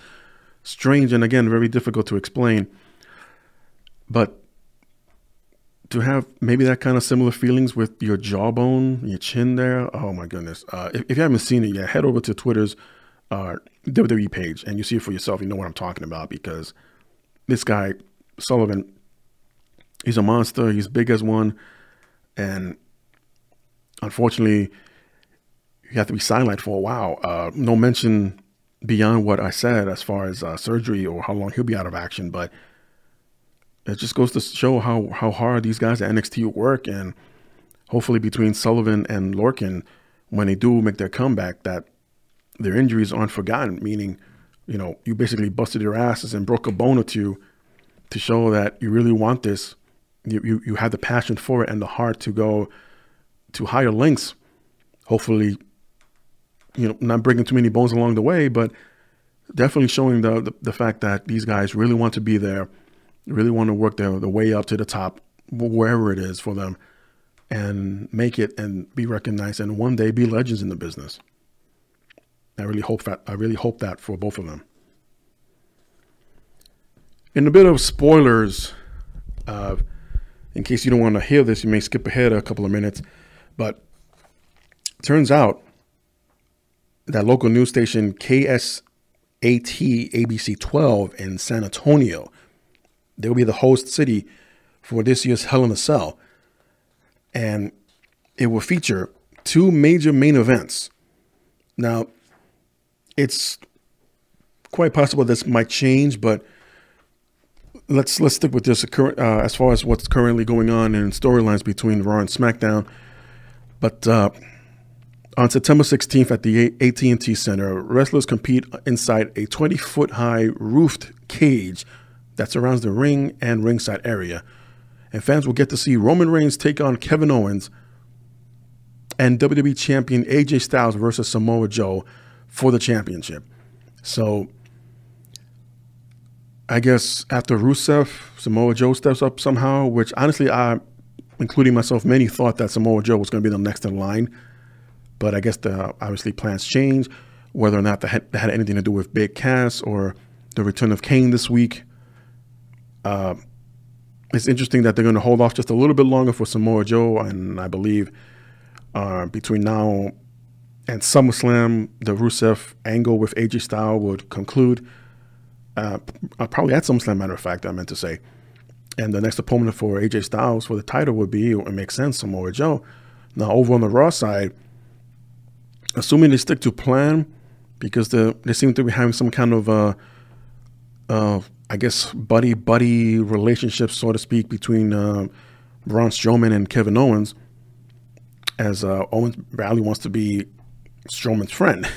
strange and again very difficult to explain. But to have maybe that kind of similar feelings with your jawbone, your chin there, oh my goodness! If you haven't seen it yet, head over to Twitter's WWE page and you see it for yourself. You know what I'm talking about, because this guy Sullivan, he's a monster. He's big as one, and unfortunately, you have to be sidelined for a while. No mention beyond what I said as far as surgery or how long he'll be out of action, but it just goes to show how hard these guys at NXT work. And hopefully between Sullivan and Lorcan, when they do make their comeback, that their injuries aren't forgotten, meaning, you know, you basically busted your asses and broke a bone or two to show that you really want this. You have the passion for it and the heart to go to higher lengths. Hopefully, you know, not breaking too many bones along the way, but definitely showing the fact that these guys really want to be there, really want to work the way up to the top, wherever it is for them, and make it and be recognized and one day be legends in the business. I really hope that for both of them. In a bit of spoilers, in case you don't want to hear this, you may skip ahead a couple of minutes, but it turns out that local news station KSAT ABC 12 in San Antonio, they will be the host city for this year's Hell in a Cell. And it will feature two major main events. Now, it's quite possible this might change, but let's stick with this as far as what's currently going on in storylines between Raw and SmackDown. But on September 16th at the AT&T Center, wrestlers compete inside a 20-foot high roofed cage that surrounds the ring and ringside area. And fans will get to see Roman Reigns take on Kevin Owens and WWE champion AJ Styles versus Samoa Joe for the championship. So I guess after Rusev, Samoa Joe steps up somehow, which honestly, I, including myself, many thought that Samoa Joe was going to be the next in line. But I guess obviously plans change, whether or not that had anything to do with Big Cass or the return of Kane this week. It's interesting that they're going to hold off just a little bit longer for Samoa Joe, and I believe between now and SummerSlam, the Rusev angle with AJ Styles would conclude. Probably at SummerSlam, matter of fact, I meant to say. And the next opponent for AJ Styles for the title would be, it makes sense, Samoa Joe. Now, over on the Raw side, assuming they stick to plan, because they seem to be having some kind of I guess buddy relationship, so to speak, between Braun Strowman and Kevin Owens, as Owens badly wants to be Strowman's friend.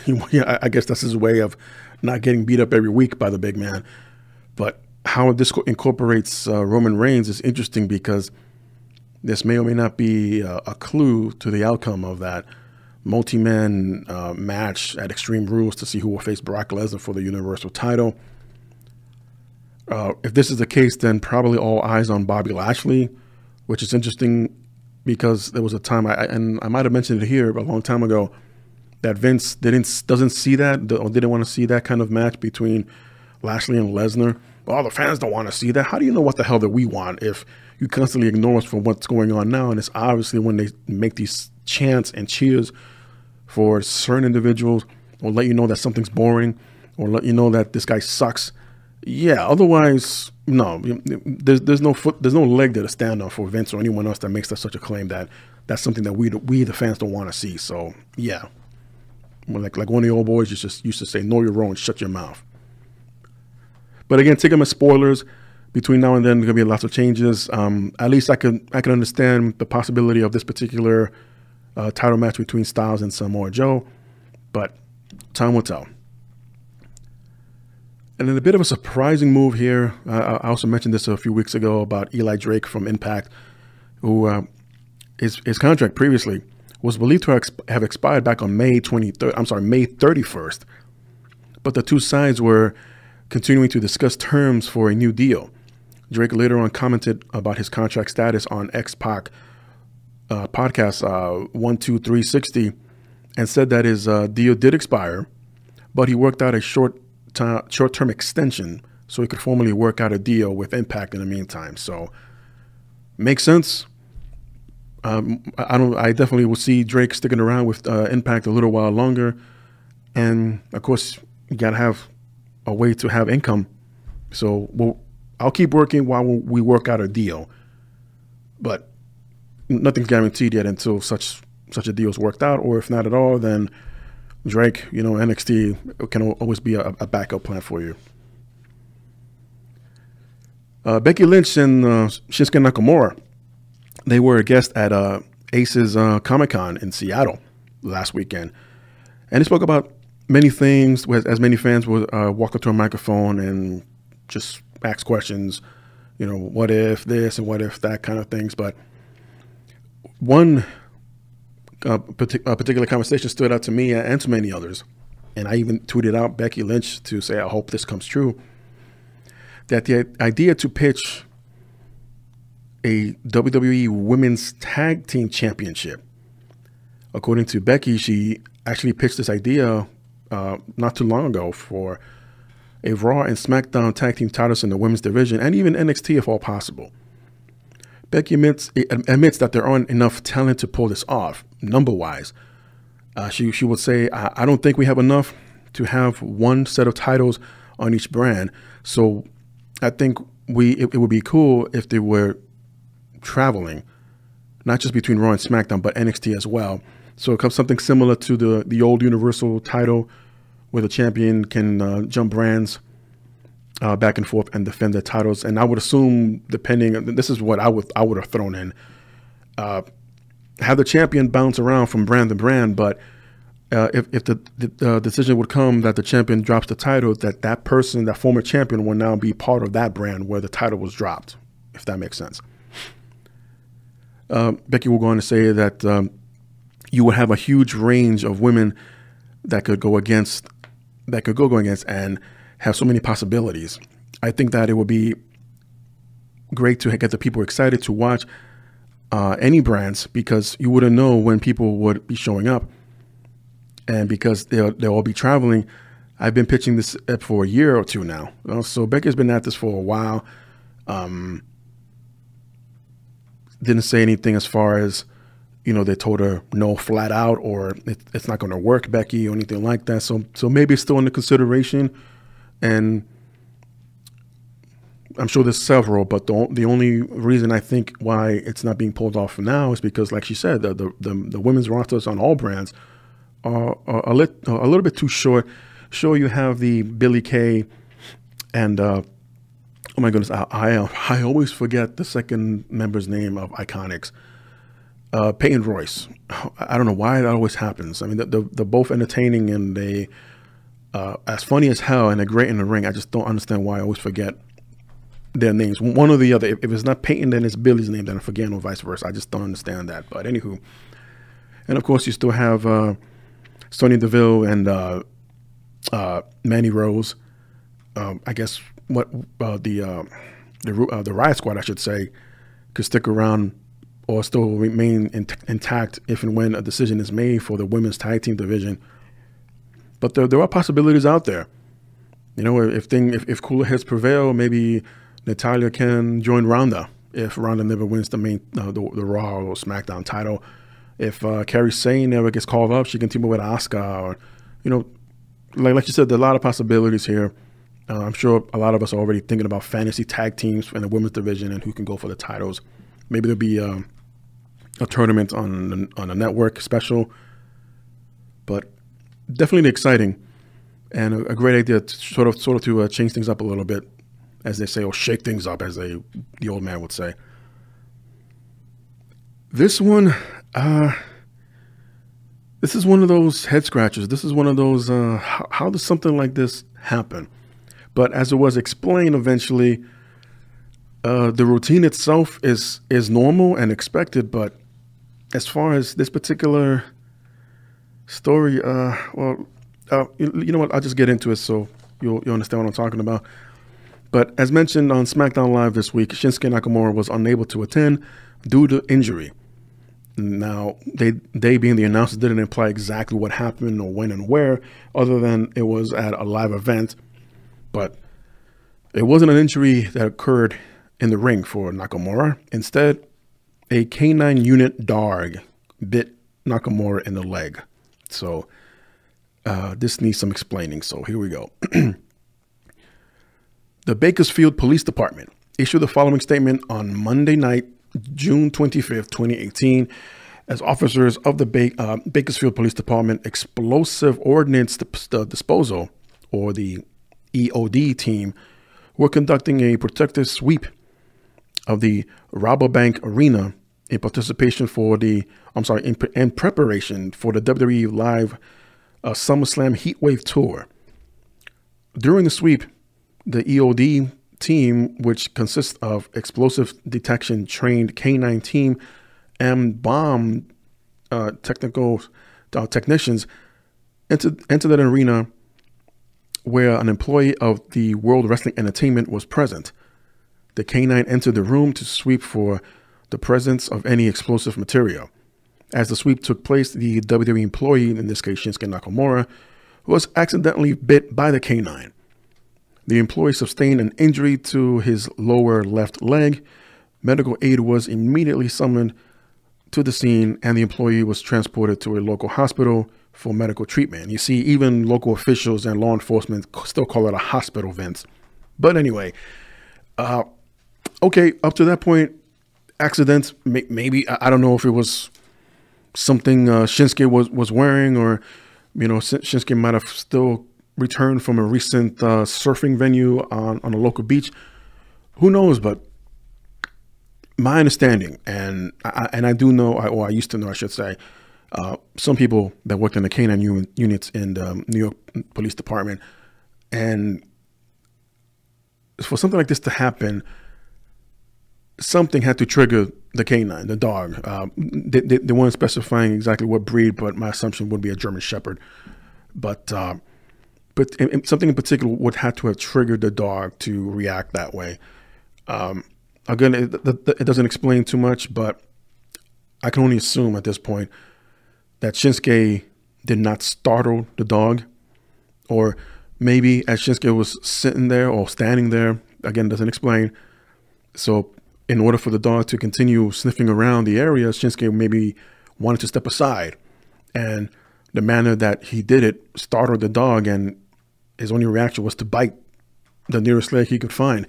I guess that's his way of not getting beat up every week by the big man. But how this incorporates Roman Reigns is interesting, because this may or may not be a clue to the outcome of that multi-man match at Extreme Rules to see who will face Brock Lesnar for the Universal title. If this is the case, then probably all eyes on Bobby Lashley, which is interesting because there was a time, and I might have mentioned it here a long time ago, that Vince doesn't see that, or didn't want to see that kind of match between Lashley and Lesnar. Well, the fans don't want to see that. How do you know what the hell that we want if you constantly ignore us for what's going on now? And it's obviously when they make these chants and cheers for certain individuals, or let you know that something's boring, or let you know that this guy sucks. Yeah, otherwise, no. There's no leg there to stand on for Vince or anyone else that makes that such a claim that that's something that we the fans don't want to see. So yeah, like one of the old boys used to say, "Know your role and shut your mouth." But again, take them as spoilers. Between now and then, there's gonna be lots of changes. At least I can understand the possibility of this particular title match between Styles and Samoa Joe, but time will tell. And then a bit of a surprising move here. I also mentioned this a few weeks ago about Eli Drake from Impact, who his contract previously was believed to have expired back on May 31st. But the two sides were continuing to discuss terms for a new deal. Drake later on commented about his contract status on X-Pac podcast 12360 and said that his deal did expire, but he worked out a short-term extension so he could formally work out a deal with Impact in the meantime. So makes sense. I definitely will see Drake sticking around with Impact a little while longer, and of course you gotta have a way to have income. So I'll keep working while we work out a deal, but nothing's guaranteed yet until such a deal is worked out, or if not at all, then Drake, NXT can always be a backup plan for you. Becky Lynch and Shinsuke Nakamura, they were a guest at Ace's Comic-Con in Seattle last weekend, and they spoke about many things, as many fans would walk up to a microphone and just ask questions, what if this and what if that kind of things. But one particular conversation stood out to me and to many others, and I even tweeted out Becky Lynch to say, I hope this comes true, that the idea to pitch a WWE Women's Tag Team Championship, according to Becky, she actually pitched this idea not too long ago for a Raw and SmackDown Tag Team titles in the women's division, and even NXT if all possible. Becky admits that there aren't enough talent to pull this off, number-wise. She would say, I don't think we have enough to have one set of titles on each brand. So I think it would be cool if they were traveling, not just between Raw and SmackDown, but NXT as well. So it comes something similar to the old Universal title, where the champion can jump brands back and forth and defend their titles. And I would assume, this is what I would have thrown in, have the champion bounce around from brand to brand, but if the decision would come that the champion drops the title, that person, that former champion, will now be part of that brand where the title was dropped, if that makes sense. Becky will go on to say that you would have a huge range of women that could go against and have so many possibilities. I think that it would be great to get the people excited to watch any brands, because you wouldn't know when people would be showing up, and because they'll all be traveling. I've been pitching this for a year or two now. So Becky's been at this for a while. Didn't say anything as far as, they told her no flat out, or it's not going to work, Becky, or anything like that. So maybe it's still under consideration, and I'm sure there's several, but the only reason I think why it's not being pulled off now is because, like she said, the women's rosters on all brands are a little bit too short. Sure, you have the Billie Kay and oh my goodness, I always forget the second member's name of Iconics. Peyton Royce. I don't know why that always happens. I mean, they're both entertaining, and they as funny as hell, and they're great in the ring. I just don't understand why I always forget their names, one or the other. If it's not Peyton, then it's Billy's name, then I'm forgetting, or vice versa. I just don't understand that. But anywho, and of course you still have Sonya Deville and Mandy Rose. I guess the Riot Squad, I should say, could stick around or still remain intact if and when a decision is made for the women's tag team division. But there are possibilities out there. If cooler heads prevail, maybe Natalya can join Ronda if Ronda never wins the Raw or SmackDown title. If Kairi Sane never gets called up, she can team up with Asuka. Or, like you said, there are a lot of possibilities here. I'm sure a lot of us are already thinking about fantasy tag teams in the women's division and who can go for the titles. Maybe there'll be a tournament on a network special, but definitely exciting and a great idea to sort of to change things up a little bit, as they say, or shake things up, as the old man would say. This one, this is one of those head scratchers. This is one of those, how does something like this happen? But as it was explained eventually, the routine itself is normal and expected. But as far as this particular story, you know what? I'll just get into it so you'll understand what I'm talking about. But as mentioned on SmackDown Live this week, Shinsuke Nakamura was unable to attend due to injury. Now, they being the announcers didn't imply exactly what happened or when and where, other than it was at a live event. But it wasn't an injury that occurred in the ring for Nakamura. Instead, a canine unit dog bit Nakamura in the leg. So this needs some explaining. So here we go. The Bakersfield Police Department issued the following statement on Monday night, June 25th, 2018, as officers of the Bakersfield Police Department Explosive Ordnance Disposal, or the EOD team, were conducting a protective sweep of the Rabobank Arena in preparation for the WWE Live SummerSlam Heatwave Tour. During the sweep, the EOD team, which consists of explosive detection trained canine team and bomb technicians, entered that arena where an employee of the World Wrestling Entertainment was present. The canine entered the room to sweep for the presence of any explosive material. As the sweep took place, the WWE employee, in this case Shinsuke Nakamura, was accidentally bit by the canine. The employee sustained an injury to his lower left leg. Medical aid was immediately summoned to the scene, and the employee was transported to a local hospital for medical treatment. You see, even local officials and law enforcement still call it a hospital, Vince. But anyway, okay, up to that point, accidents, maybe, I don't know if it was something Shinsuke was wearing, or, you know, Shinsuke might have still returned from a recent surfing venue on a local beach. Who knows? But my understanding, and I do know, or I used to know, I should say, some people that worked in the canine units in the New York Police Department, and for something like this to happen, something had to trigger the canine, the dog. They weren't specifying exactly what breed, but my assumption would be a German Shepherd. But something in particular would have to have triggered the dog to react that way. Again, it doesn't explain too much, but I can only assume at this point that Shinsuke did not startle the dog, or maybe as Shinsuke was sitting there or standing there, again, doesn't explain. So in order for the dog to continue sniffing around the area, Shinsuke maybe wanted to step aside, and the manner that he did it startled the dog, and his only reaction was to bite the nearest leg he could find.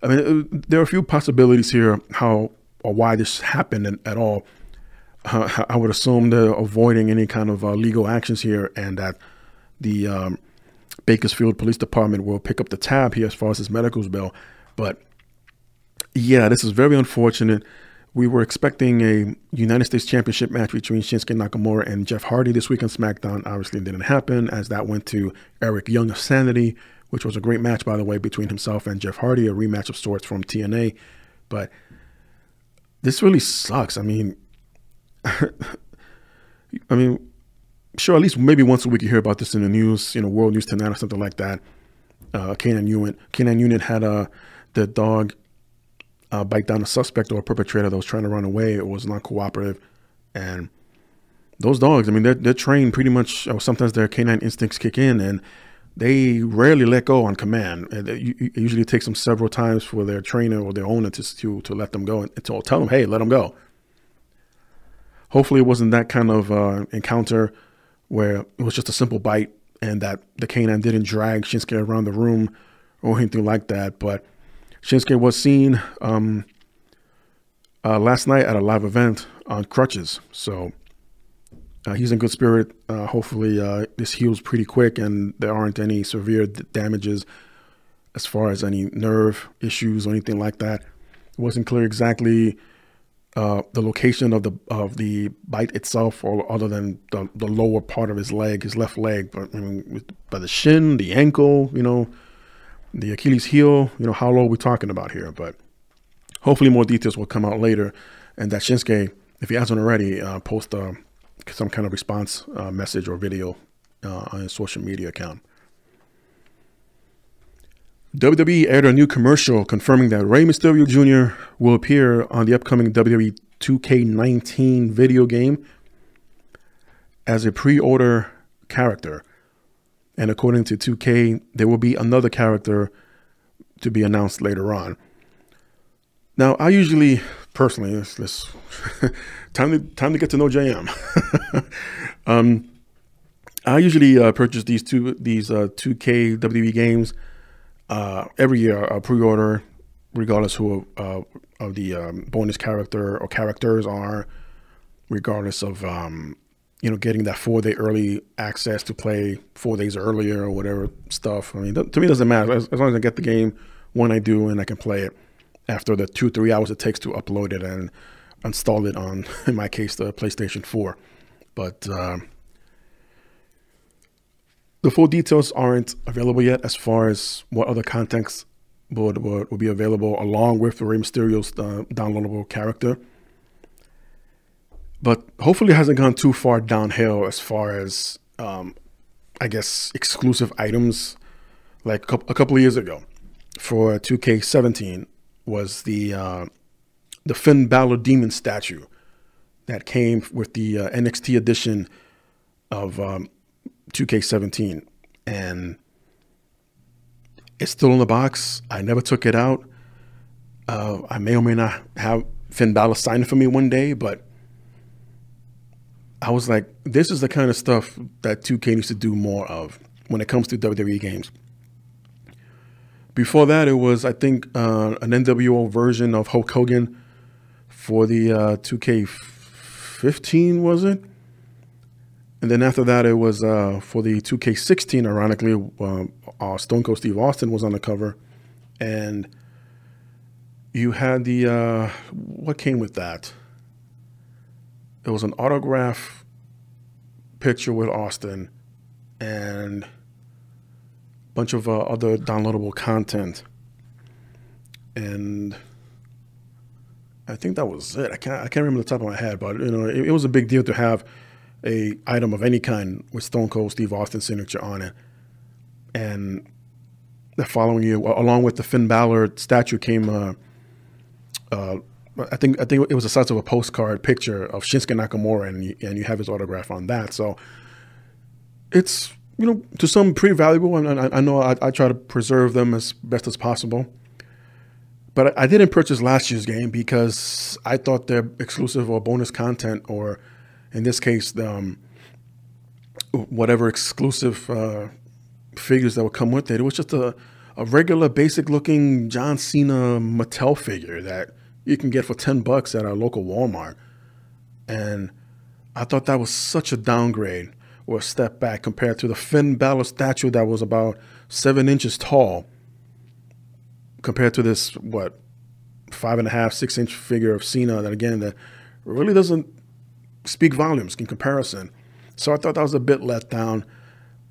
I mean, there are a few possibilities here how or why this happened at all. I would assume they're avoiding any kind of legal actions here, and that the Bakersfield Police Department will pick up the tab here as far as his medical bill. But yeah, this is very unfortunate. We were expecting a United States Championship match between Shinsuke Nakamura and Jeff Hardy this week on SmackDown. Obviously, it didn't happen, as that went to Eric Young of Sanity, which was a great match, by the way, between himself and Jeff Hardy, a rematch of sorts from TNA. But this really sucks. I mean, sure, at least maybe once a week you hear about this in the news, you know, World News Tonight or something like that. Canine Unit had the dog bite down a suspect or a perpetrator that was trying to run away. It was not cooperative. And those dogs, I mean, they're trained pretty much, or sometimes their canine instincts kick in, and they rarely let go on command. It usually takes them several times for their trainer or their owner to let them go and to tell them, hey, let them go. Hopefully it wasn't that kind of encounter where it was just a simple bite and that the canine didn't drag Shinsuke around the room or anything like that. But Shinsuke was seen last night at a live event on crutches. So he's in good spirit. Hopefully this heals pretty quick and there aren't any severe damages as far as any nerve issues or anything like that. It wasn't clear exactly the location of the bite itself, or other than the lower part of his leg, his left leg. But I mean, by the shin, the ankle, you know, the Achilles heel, you know, how low are we talking about here? But hopefully more details will come out later, and that Shinsuke, if he hasn't already, post some kind of response message or video on his social media account. WWE aired a new commercial confirming that Rey Mysterio Jr. will appear on the upcoming WWE 2K19 video game as a pre-order character. And according to 2K, there will be another character to be announced later on. Now, I usually, personally, this time to get to know JM. I usually purchase these 2K WWE games every year, a pre-order, regardless who of the bonus character or characters are, regardless of getting that 4-day early access to play 4 days earlier or whatever stuff. I mean, to me, it doesn't matter as long as I get the game when I do and I can play it after the 2-3 hours it takes to upload it and install it on, in my case, the PlayStation 4. But the full details aren't available yet as far as what other contents will be available along with the Rey Mysterio's downloadable character. But hopefully it hasn't gone too far downhill as far as, I guess, exclusive items. Like a couple of years ago for 2K17 was the Finn Balor Demon statue that came with the NXT edition of 2K17. And it's still in the box. I never took it out. I may or may not have Finn Balor sign it for me one day, but I was like, this is the kind of stuff that 2K needs to do more of when it comes to WWE games. Before that, it was, I think, an NWO version of Hulk Hogan for the 2K15, was it? And then after that, it was for the 2K16, ironically, Stone Cold Steve Austin was on the cover. And you had the, what came with that? It was an autograph picture with Austin and a bunch of other downloadable content. And I think that was it. I can't remember the top of my head, but it was a big deal to have a item of any kind with Stone Cold Steve Austin's signature on it. And the following year, along with the Finn Balor statue, came I think it was the size of a postcard picture of Shinsuke Nakamura, and you have his autograph on that. So it's, to some pretty valuable, and I know I try to preserve them as best as possible. But I didn't purchase last year's game because I thought their exclusive or bonus content, or in this case, whatever exclusive figures that would come with it, it was just a regular basic looking John Cena Mattel figure that you can get for $10 at our local Walmart. And I thought that was such a downgrade or a step back compared to the Finn Balor statue that was about 7 inches tall compared to this, 5.5, 6 inch figure of Cena that, again, that really doesn't speak volumes in comparison. So I thought that was a bit let down.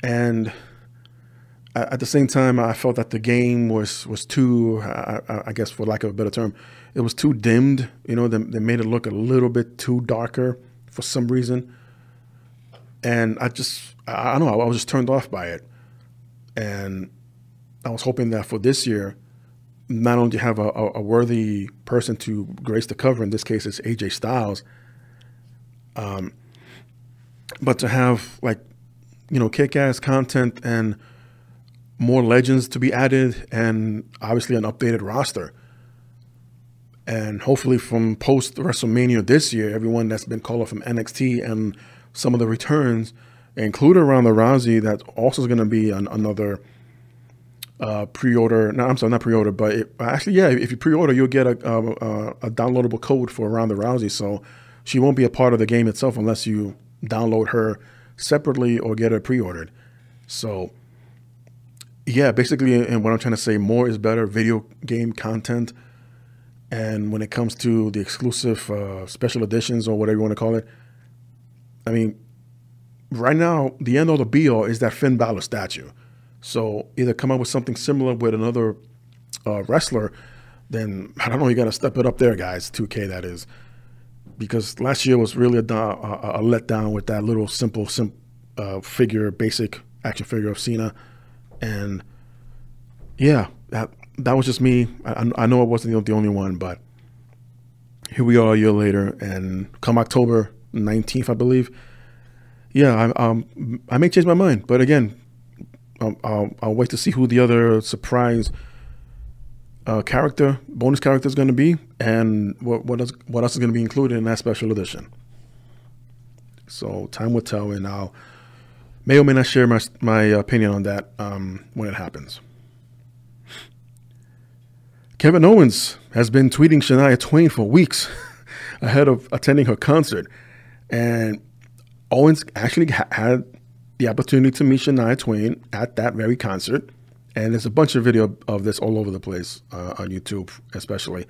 And at the same time, I felt that the game was too, I guess for lack of a better term, it was too dimmed. They made it look a little bit too darker for some reason. And I don't know, I was just turned off by it. And I was hoping that for this year, not only do you have a worthy person to grace the cover, in this case it's AJ Styles, but to have kick-ass content and more legends to be added, and obviously an updated roster. And hopefully from post WrestleMania this year, everyone that's been called up from NXT and some of the returns, including Ronda Rousey, that also is going to be another pre-order. No, I'm sorry, not pre-order, but if you pre-order, you'll get a downloadable code for Ronda Rousey. So she won't be a part of the game itself unless you download her separately or get her pre-ordered. So yeah, basically, and what I'm trying to say, more is better video game content. And when it comes to the exclusive special editions or whatever you want to call it, I mean, right now, the end all, the be all is that Finn Balor statue. So either come up with something similar with another wrestler, then I don't know, you got to step it up there, guys. 2K, that is. Because last year was really a letdown with that little simple figure, basic action figure of Cena. And yeah, that was just me. I know I wasn't the only one, but here we are a year later, and come October 19th, I believe. Yeah, I may change my mind, but again, I'll wait to see who the other surprise bonus character is going to be, and what else is going to be included in that special edition. So time will tell, and I'll may or may not share my opinion on that when it happens. Kevin Owens has been tweeting Shania Twain for weeks ahead of attending her concert, and Owens actually had the opportunity to meet Shania Twain at that very concert. And there's a bunch of video of this all over the place on YouTube, especially.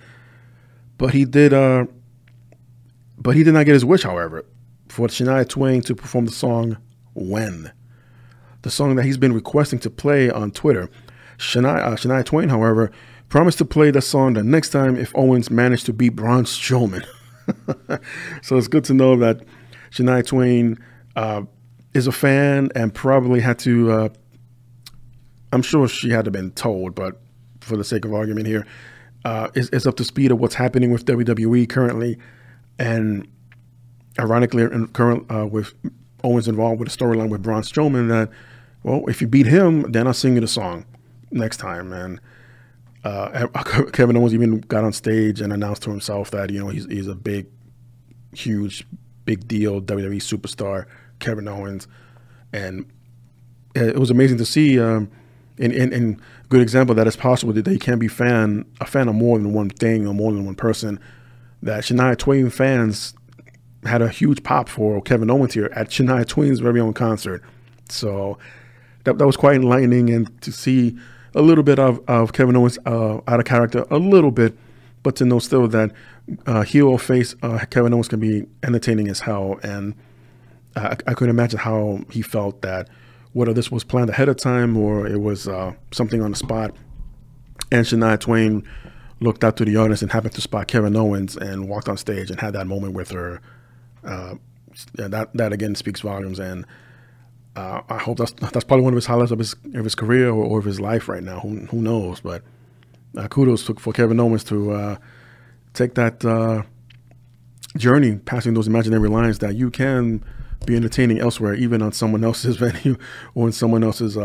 But he did not get his wish, however, for Shania Twain to perform the song "When," the song that he's been requesting to play on Twitter. Shania Twain, however, promised to play the song the next time if Owens managed to beat Braun Strowman. So it's good to know that Shania Twain is a fan and probably had to. I'm sure she had to have been told, but for the sake of argument here, is up to speed of what's happening with WWE currently. And ironically, with Owens involved with a storyline with Braun Strowman that, well, if you beat him, then I'll sing you the song next time. And Kevin Owens even got on stage and announced to himself that, you know, he's a big deal WWE superstar, Kevin Owens. And it was amazing to see in good example that it's possible that they can be a fan of more than one thing or more than one person. That Shania Twain fans had a huge pop for Kevin Owens here at Shania Twain's very own concert. So that was quite enlightening, and to see a little bit of Kevin Owens out of character a little bit, but to know still that heel or face Kevin Owens can be entertaining as hell. And I couldn't imagine how he felt, that whether this was planned ahead of time or it was something on the spot. And Shania Twain looked out to the audience and happened to spot Kevin Owens and walked on stage and had that moment with her. That again speaks volumes. And I hope that's probably one of his highlights of his career or of his life right now. Who knows? But kudos for Kevin Owens to take that journey, passing those imaginary lines, that you can be entertaining elsewhere, even on someone else's venue or in someone else's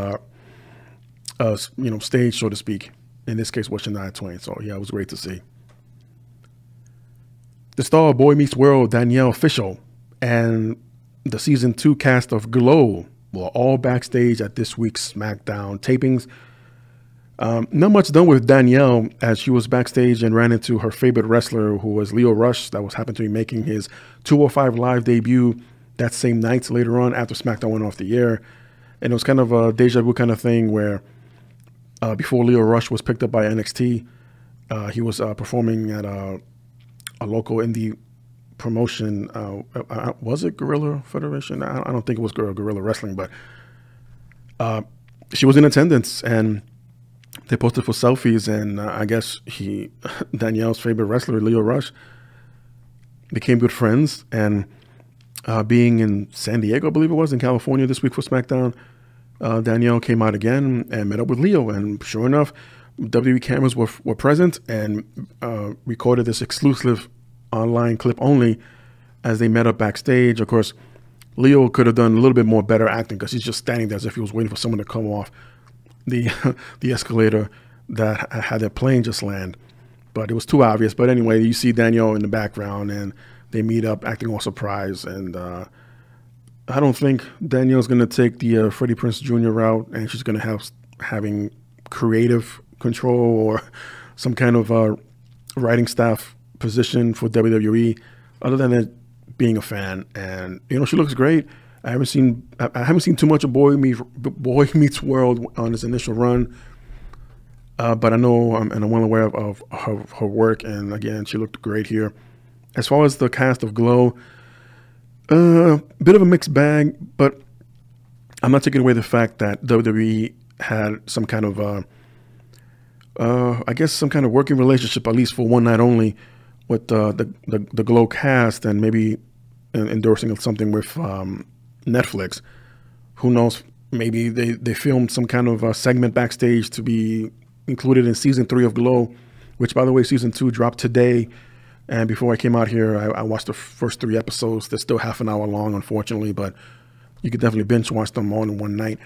stage, so to speak. In this case, was Shania Twain. So yeah, it was great to see. The star of Boy Meets World, Danielle Fishel, and the season 2 cast of Glow were all backstage at this week's SmackDown tapings. Not much done with Danielle, as she was backstage and ran into her favorite wrestler, who was Lio Rush, that happened to be making his 205 Live debut that same night later on after SmackDown went off the air. And it was kind of a deja vu kind of thing where before Lio Rush was picked up by NXT, he was performing at a local indie promotion. Was it Guerrilla Federation? I don't think it was Guerrilla Wrestling, but she was in attendance, and they posted for selfies. And I guess Danielle's favorite wrestler, Lio Rush, became good friends. And being in San Diego, I believe it was, in California this week for SmackDown, Danielle came out again and met up with Lio. And sure enough, WWE cameras were present and recorded this exclusive online clip only as they met up backstage. Of course, Lio could have done a little bit more better acting, because he's just standing there as if he was waiting for someone to come off the escalator that had their plane just land. But it was too obvious. But anyway, you see Danielle in the background, and they meet up acting all surprised. And I don't think Danielle's going to take the Freddie Prinze Jr. route, and she's going to having creative control or some kind of writing staff position for WWE, other than it being a fan. And she looks great. I haven't seen too much of Boy Meets World on its initial run, but I know and I'm well aware of her work. And again, she looked great here. As far as the cast of Glow, bit of a mixed bag, but I'm not taking away the fact that WWE had some kind of, I guess, some kind of working relationship, at least for one night only, with the Glow cast, and maybe endorsing something with Netflix. Who knows? Maybe they filmed some kind of segment backstage to be included in season 3 of Glow, which, by the way, season 2 dropped today. And before I came out here, I watched the first 3 episodes. They're still half an hour long, unfortunately, but you could definitely binge watch them all in one night.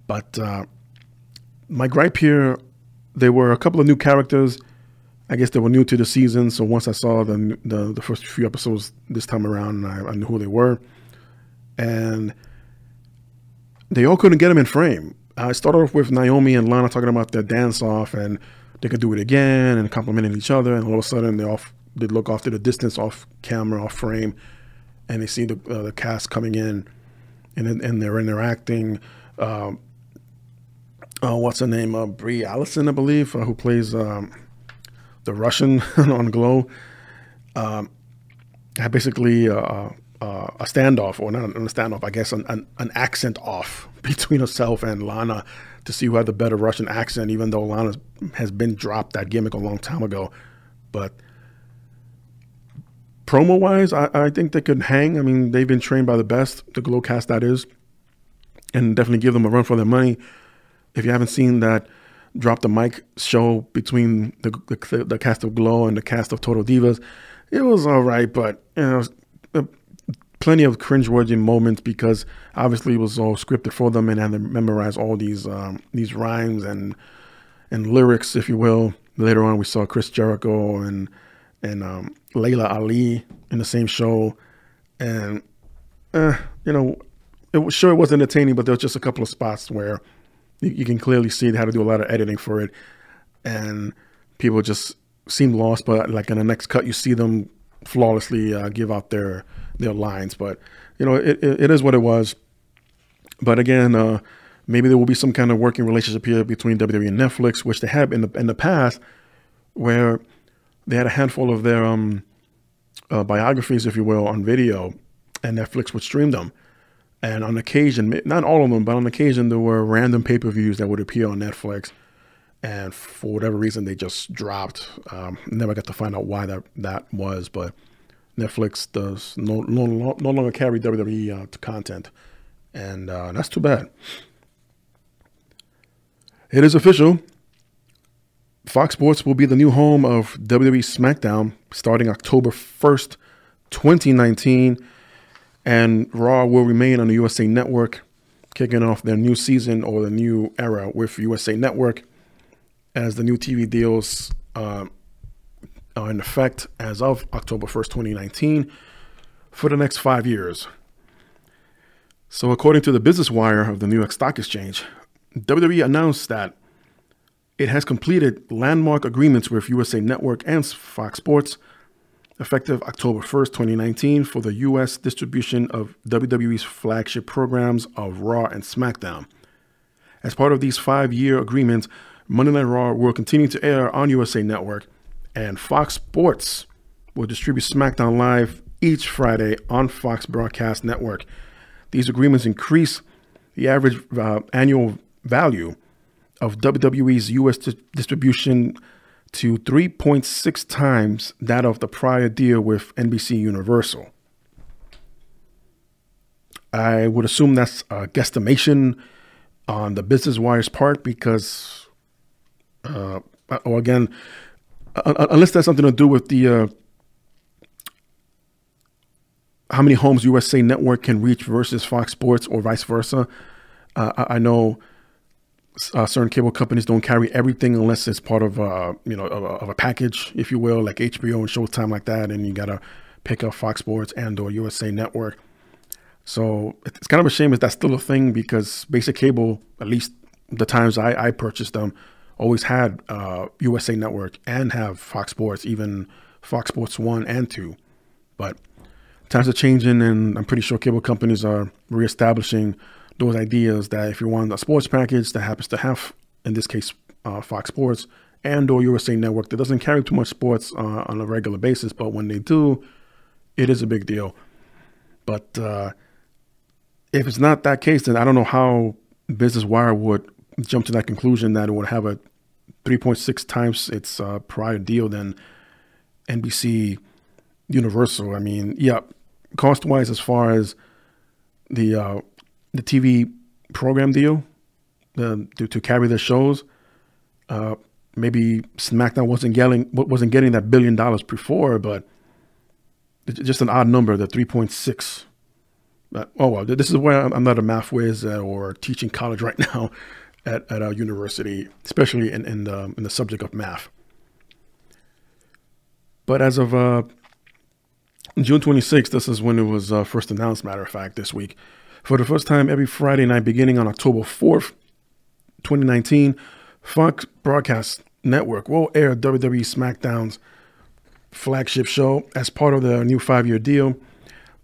But my gripe here, there were a couple of new characters. I guess they were new to the season, so once I saw the first few episodes this time around, I knew who they were. And they all couldn't get them in frame. I started off with Naomi and Lana talking about their dance-off, and they could do it again, and complimenting each other, and all of a sudden they look off to the distance, off camera, off frame, and they see the cast coming in, and they're interacting. What's her name? Brie Allison, I believe, who plays the Russian on Glow, had basically a standoff, or not a standoff, I guess an accent off between herself and Lana to see who had the better Russian accent, even though Lana has been dropped that gimmick a long time ago. But promo-wise, I think they could hang. I mean, they've been trained by the best, the Glow cast that is, and definitely give them a run for their money. If you haven't seen that Drop the Mic show between the cast of Glow and the cast of Total Divas, it was all right, but you know, plenty of cringeworthy moments because obviously it was all scripted for them and had to memorize all these rhymes and lyrics, if you will. Later on, we saw Chris Jericho and Layla Ali in the same show, and you know, it was entertaining, but there was just a couple of spots where you can clearly see they had to do a lot of editing for it, and people just seemed lost. But like in the next cut, you see them flawlessly give out their lines. But you know, it is what it was. But again, maybe there will be some kind of working relationship here between WWE and Netflix, which they have in the past, where they had a handful of their biographies, if you will, on video, and Netflix would stream them. And on occasion, not all of them, but on occasion, there were random pay-per-views that would appear on Netflix. And for whatever reason, they just dropped. Never got to find out why that was. But Netflix does no longer carry WWE content. And that's too bad. It is official. Fox Sports will be the new home of WWE SmackDown starting October 1st, 2019. And Raw will remain on the USA Network, kicking off their new season or the new era with USA Network, as the new TV deals are in effect as of October 1st, 2019 for the next 5 years. So according to the Business Wire of the New York Stock Exchange, WWE announced that it has completed landmark agreements with USA Network and Fox Sports effective October 1st, 2019 for the U.S. distribution of WWE's flagship programs of Raw and SmackDown. As part of these 5-year agreements, Monday Night Raw will continue to air on USA Network, and Fox Sports will distribute SmackDown Live each Friday on Fox Broadcast Network. These agreements increase the average annual value of WWE's U.S. distribution to 3.6 times that of the prior deal with NBC Universal. I would assume that's a guesstimation on the Business Wire's part because, or again, unless that's something to do with the how many homes USA Network can reach versus Fox Sports or vice versa. I know certain cable companies don't carry everything unless it's part of of a package, if you will, like HBO and Showtime, like that, and you gotta pick up Fox Sports and or USA Network. So it's kind of a shame if that's still a thing, because basic cable, at least the times I purchased them, always had USA Network and have Fox Sports, even Fox Sports 1 and 2. But times are changing, and I'm pretty sure cable companies are reestablishing those ideas that if you want a sports package that happens to have, in this case, Fox Sports and or USA Network that doesn't carry too much sports on a regular basis, but when they do, it is a big deal. But if it's not that case, then I don't know how Business Wire would jump to that conclusion that it would have a 3.6 times its prior deal than NBC Universal. I mean, yeah, cost-wise, as far as the TV program deal to carry the shows, maybe SmackDown wasn't getting that $1 billion before, but just an odd number, the 3.6. Oh, well, this is where I'm not a math whiz or teaching college right now at our university, especially in the subject of math. But as of June 26th, this is when it was first announced, matter of fact, this week. For the first time, every Friday night beginning on October 4th, 2019, Fox Broadcast Network will air WWE SmackDown's flagship show as part of the new 5-year deal.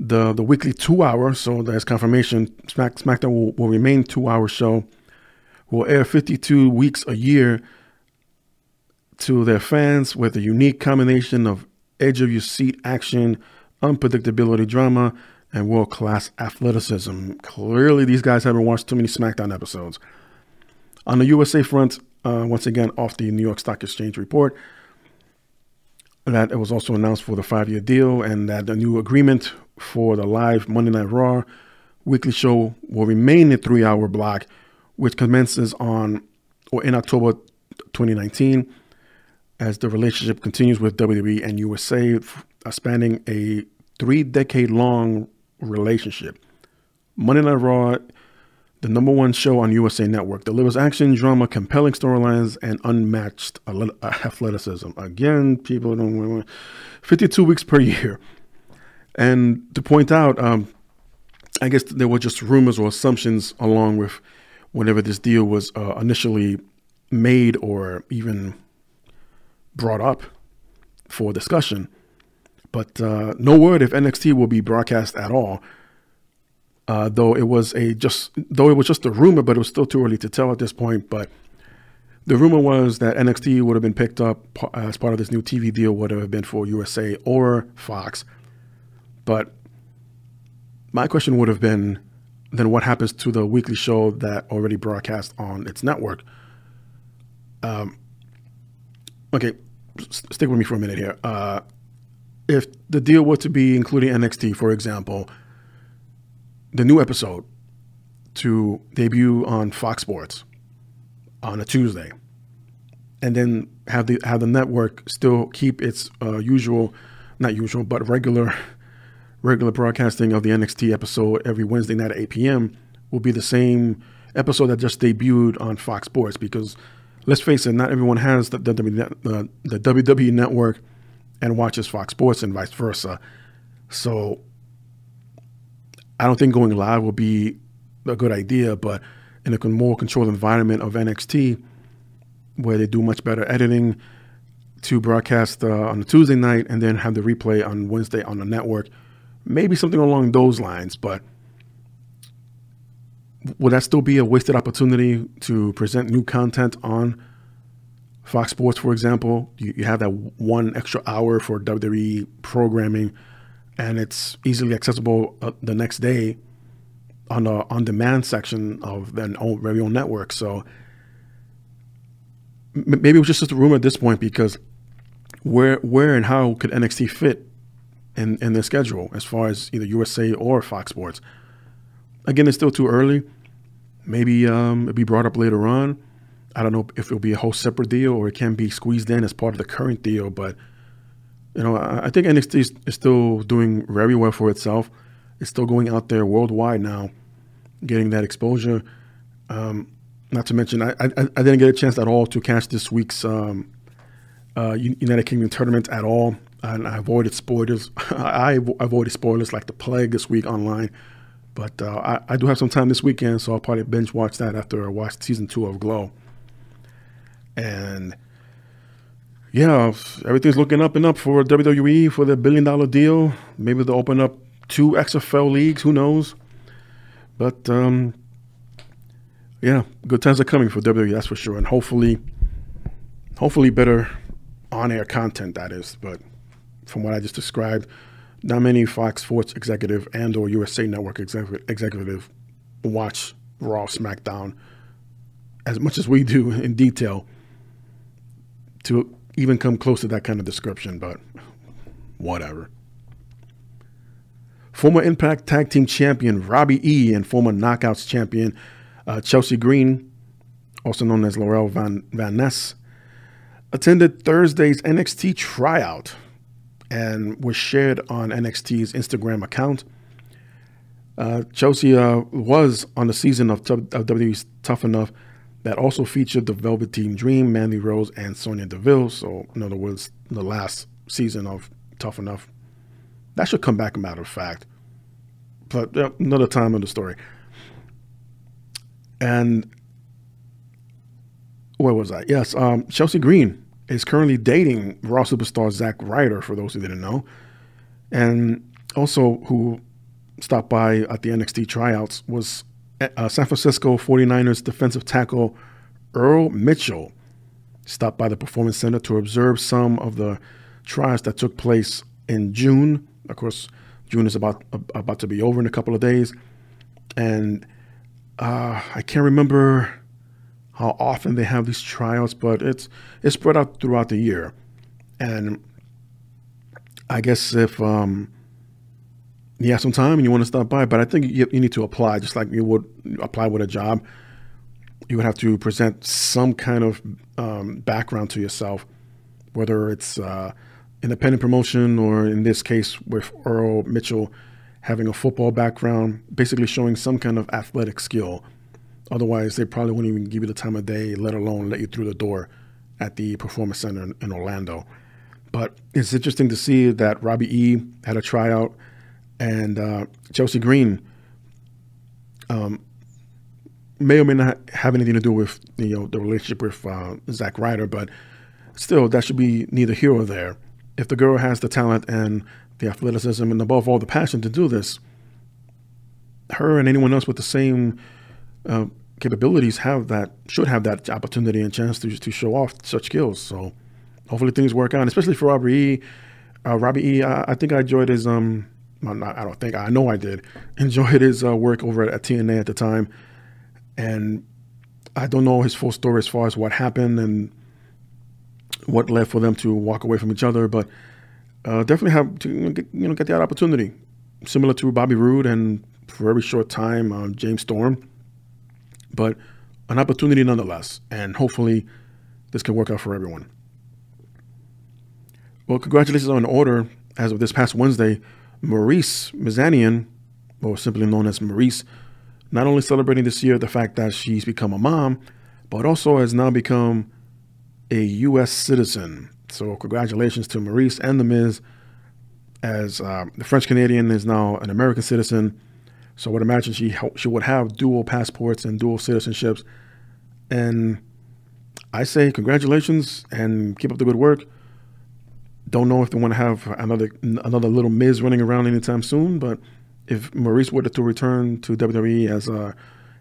The weekly 2-hour, so there's confirmation, SmackDown will remain 2-hour show, will air 52 weeks a year to their fans with a unique combination of edge-of-your-seat action, unpredictability drama, and world-class athleticism. Clearly, these guys haven't watched too many SmackDown episodes. On the USA front, once again, off the New York Stock Exchange report, that it was also announced for the 5-year deal, and that the new agreement for the live Monday Night Raw weekly show will remain a 3-hour block, which commences in October 2019, as the relationship continues with WWE and USA, spanning a 3-decade-long relationship. Monday Night Raw, the #1 show on USA Network, delivers action, drama, compelling storylines, and unmatched athleticism. Again, people don't want 52 weeks per year. And to point out, I guess there were just rumors or assumptions along with whenever this deal was initially made or even brought up for discussion. But no word if NXT will be broadcast at all. Though it was just a rumor, but it was still too early to tell at this point. But the rumor was that NXT would have been picked up as part of this new TV deal, would have been for USA or Fox. But my question would have been, then what happens to the weekly show that already broadcast on its network? Okay, stick with me for a minute here. If the deal were to be including NXT, for example, the new episode to debut on Fox Sports on a Tuesday, and then have the network still keep its regular broadcasting of the NXT episode every Wednesday night at 8 p.m. will be the same episode that just debuted on Fox Sports, because let's face it, not everyone has the WWE network and watches Fox Sports and vice versa. So I don't think going live will be a good idea, but in a more controlled environment of NXT, where they do much better editing, to broadcast on a Tuesday night and then have the replay on Wednesday on the network, maybe something along those lines. But would that still be a wasted opportunity to present new content on Fox Sports, for example? You have that 1 extra hour for WWE programming, and it's easily accessible the next day on the on-demand section of their very own network. So maybe it was just a rumor at this point, because where and how could NXT fit in their schedule as far as either USA or Fox Sports? Again, it's still too early. Maybe it'll be brought up later on. I don't know if it'll be a whole separate deal or it can be squeezed in as part of the current deal. But, you know, I think NXT is still doing very well for itself. It's still going out there worldwide now, getting that exposure. Not to mention, I didn't get a chance at all to catch this week's United Kingdom tournament at all. And I avoided spoilers. I avoided spoilers like the plague this week online. But I do have some time this weekend, so I'll probably binge watch that after I watch season 2 of Glow. And yeah, everything's looking up and up for WWE for their $1 billion deal. Maybe they'll open up 2 XFL leagues. Who knows? But yeah, good times are coming for WWE, that's for sure. And hopefully better on-air content, that is. But from what I just described, not many Fox Sports executive and or USA Network executive watch Raw, SmackDown as much as we do in detail to even come close to that kind of description, but whatever. Former Impact Tag Team Champion Robbie E and former Knockouts Champion Chelsea Green, also known as Laurel Van Ness, attended Thursday's NXT tryout and was shared on NXT's Instagram account. Chelsea was on the season of WWE's Tough Enough that also featured the Velveteen Dream, Mandy Rose, and Sonya Deville. So, in other words, the last season of Tough Enough. That should come back, a matter of fact. But another time in the story. And where was I? Yes, Chelsea Green is currently dating Raw superstar Zack Ryder, for those who didn't know. And also who stopped by at the NXT tryouts was San Francisco 49ers defensive tackle Earl Mitchell. Stopped by the Performance Center to observe some of the tryouts that took place in June. Of course, June is about to be over in a couple of days. And I can't remember how often they have these tryouts, but it's spread out throughout the year. And I guess if you have some time and you want to stop by, but I think you need to apply just like you would apply with a job. You would have to present some kind of background to yourself, whether it's independent promotion or, in this case, with Earl Mitchell having a football background, basically showing some kind of athletic skill. Otherwise, they probably wouldn't even give you the time of day, let alone let you through the door at the Performance Center in Orlando. But it's interesting to see that Robbie E. had a tryout, and Chelsea Green may or may not have anything to do with the relationship with Zack Ryder, but still, that should be neither here or there. If the girl has the talent and the athleticism and above all the passion to do this, her and anyone else with the same capabilities should have that opportunity and chance to show off such skills. So hopefully things work out, especially for Robbie E. I think I enjoyed his I know I did enjoyed his work over at TNA at the time, and I don't know his full story as far as what happened and what led for them to walk away from each other, but definitely have to get that opportunity, similar to Bobby Roode and for a very short time James Storm, but an opportunity nonetheless, and hopefully this can work out for everyone. Well, congratulations on an order as of this past Wednesday. Maurice Mizanian, or simply known as Maurice, not only celebrating this year the fact that she's become a mom, but also has now become a U.S. citizen. So congratulations to Maurice and The Miz, as the French Canadian is now an American citizen. So I would imagine she would have dual passports and dual citizenships. And I say congratulations and keep up the good work. Don't know if they want to have another little Miz running around anytime soon, but if Maurice were to return to WWE as a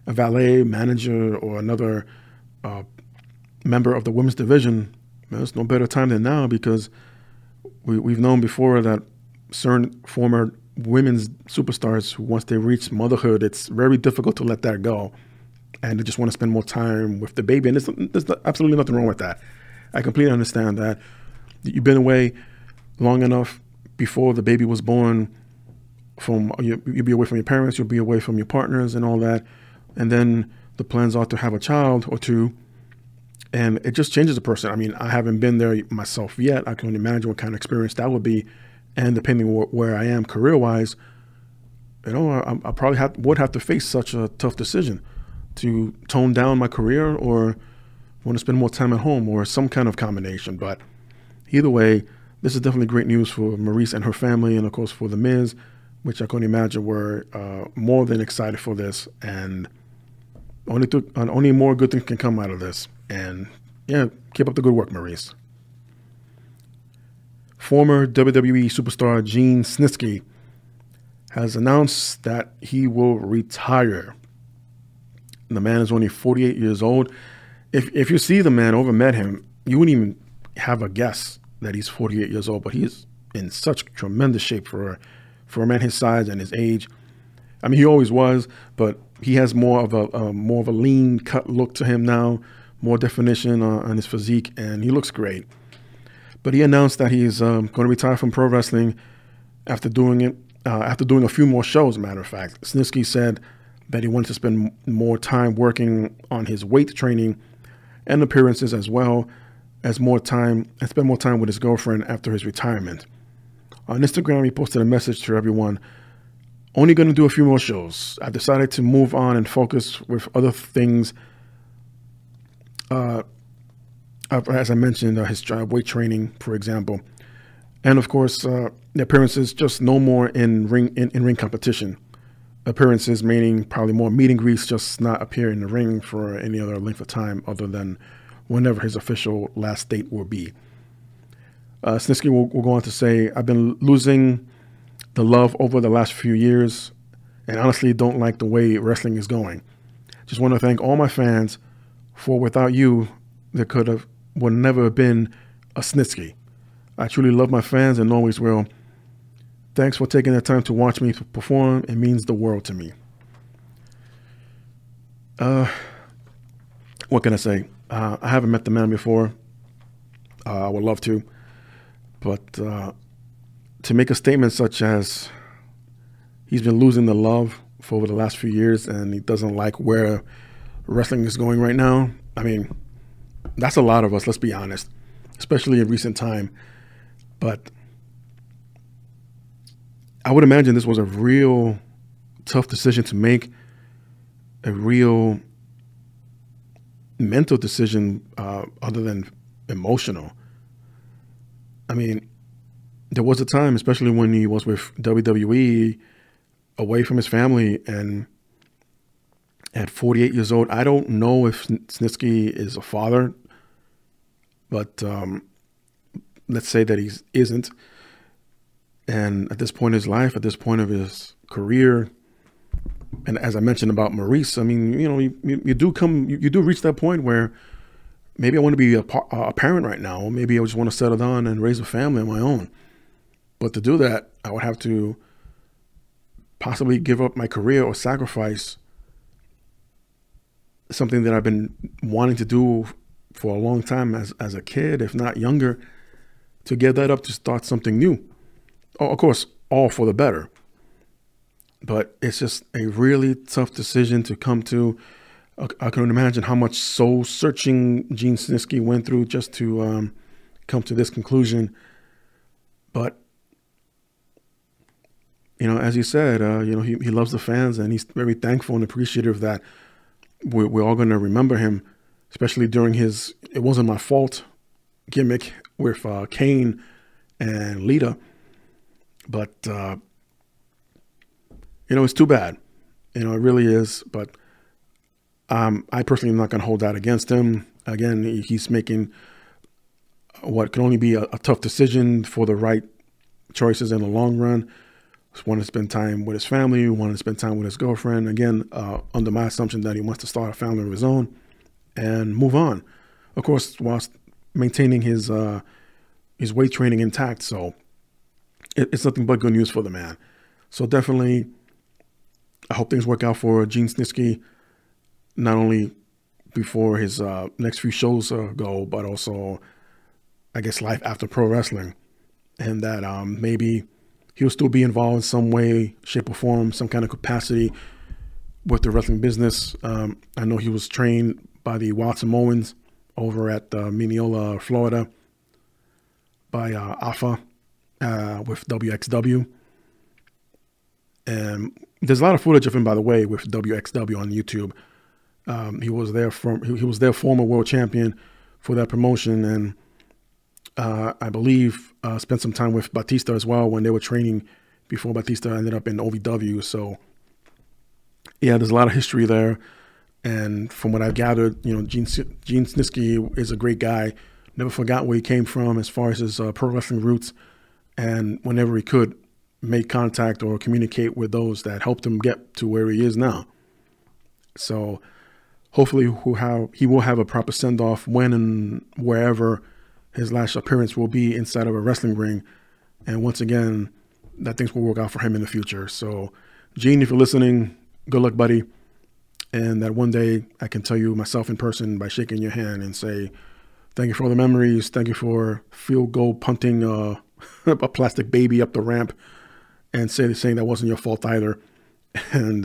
valet, manager, or another member of the women's division, there's no better time than now, because we've known before that certain former women's superstars, once they reach motherhood, it's very difficult to let that go, and they just want to spend more time with the baby. And there's absolutely nothing wrong with that. I completely understand that. You've been away long enough before the baby was born. You'll be away from your parents, you'll be away from your partners and all that. And then the plans are to have a child or two. And it just changes a person. I mean, I haven't been there myself yet. I can only imagine what kind of experience that would be. And depending on where I am career-wise, I probably would have to face such a tough decision to tone down my career or want to spend more time at home, or some kind of combination. But either way, this is definitely great news for Maurice and her family, and of course for The Miz, which I can imagine were more than excited for this. And only more good things can come out of this. And yeah, keep up the good work, Maurice. Former WWE superstar Gene Snitsky has announced that he will retire. The man is only 48 years old. If you see the man or met him, you wouldn't even have a guess that he's 48 years old, but he's in such tremendous shape for a man his size and his age. I mean, he always was, but he has more of a lean cut look to him now, more definition on his physique, and he looks great. But he announced that he's going to retire from pro wrestling after doing a few more shows. As a matter of fact, Snitsky said that he wanted to spend more time working on his weight training and appearances, as well as spend more time with his girlfriend after his retirement. On Instagram, he posted a message to everyone. Only going to do a few more shows. I decided to move on and focus with other things. As I mentioned, his weight training, for example. And of course, the appearances, just no more in ring competition. Appearances meaning probably more meet and greets, just not appear in the ring for any other length of time other than whenever his official last date will be. Shinsuke will go on to say, I've been losing the love over the last few years and honestly don't like the way wrestling is going. Just want to thank all my fans, for without you, there would never have been a Shinsuke. I truly love my fans and always will. Thanks for taking the time to watch me perform. It means the world to me. What can I say? I haven't met the man before. I would love to. But to make a statement such as he's been losing the love for over the last few years and he doesn't like where wrestling is going right now, I mean, that's a lot of us, let's be honest, especially in recent time. But I would imagine this was a real tough decision to make, a real mental decision other than emotional. I mean, there was a time, especially when he was with WWE, away from his family, and at 48 years old, I don't know if Shinsuke is a father, but let's say that he isn't. And at this point in his life, at this point of his career, and as I mentioned about Maurice, I mean, you know, you do reach that point where maybe I want to be a parent right now, or maybe I just want to settle down and raise a family on my own. But to do that, I would have to possibly give up my career or sacrifice something that I've been wanting to do for a long time as a kid, if not younger, to give that up to start something new. Oh, of course, all for the better. But it's just a really tough decision to come to. I can imagine how much soul searching Gene Shinsuke went through just to come to this conclusion. But, you know, as you said, you know, he loves the fans and he's very thankful and appreciative that we're all going to remember him, especially during his "it wasn't my fault" gimmick with Kane and Lita. But, you know, it's too bad. You know, it really is. But I personally am not going to hold that against him. Again, he's making what can only be a tough decision for the right choices in the long run. Just want to spend time with his family, want to spend time with his girlfriend. Again, under my assumption that he wants to start a family of his own and move on. Of course, whilst maintaining his weight training intact. So it's nothing but good news for the man. So definitely, I hope things work out for Gene Shinsuke, not only before his next few shows go, but also, I guess, life after pro wrestling. And that maybe he'll still be involved in some way, shape, or form, some kind of capacity with the wrestling business. I know he was trained by the Wild Samoans over at Mineola, Florida, by Alpha with WXW. And there's a lot of footage of him, by the way, with WXW on YouTube. He was their former world champion for that promotion, and I believe spent some time with Batista as well when they were training before Batista ended up in OVW. So yeah, there's a lot of history there. And from what I've gathered, you know, Gene Shinsuke is a great guy. Never forgot where he came from as far as his pro wrestling roots. And whenever he could, make contact or communicate with those that helped him get to where he is now. So hopefully he will have a proper send-off when and wherever his last appearance will be inside of a wrestling ring. And once again, that things will work out for him in the future. So Gene, if you're listening, good luck, buddy. And that one day I can tell you myself in person by shaking your hand and say, thank you for all the memories. Thank you for field goal punting a plastic baby up the ramp and saying that wasn't your fault either. And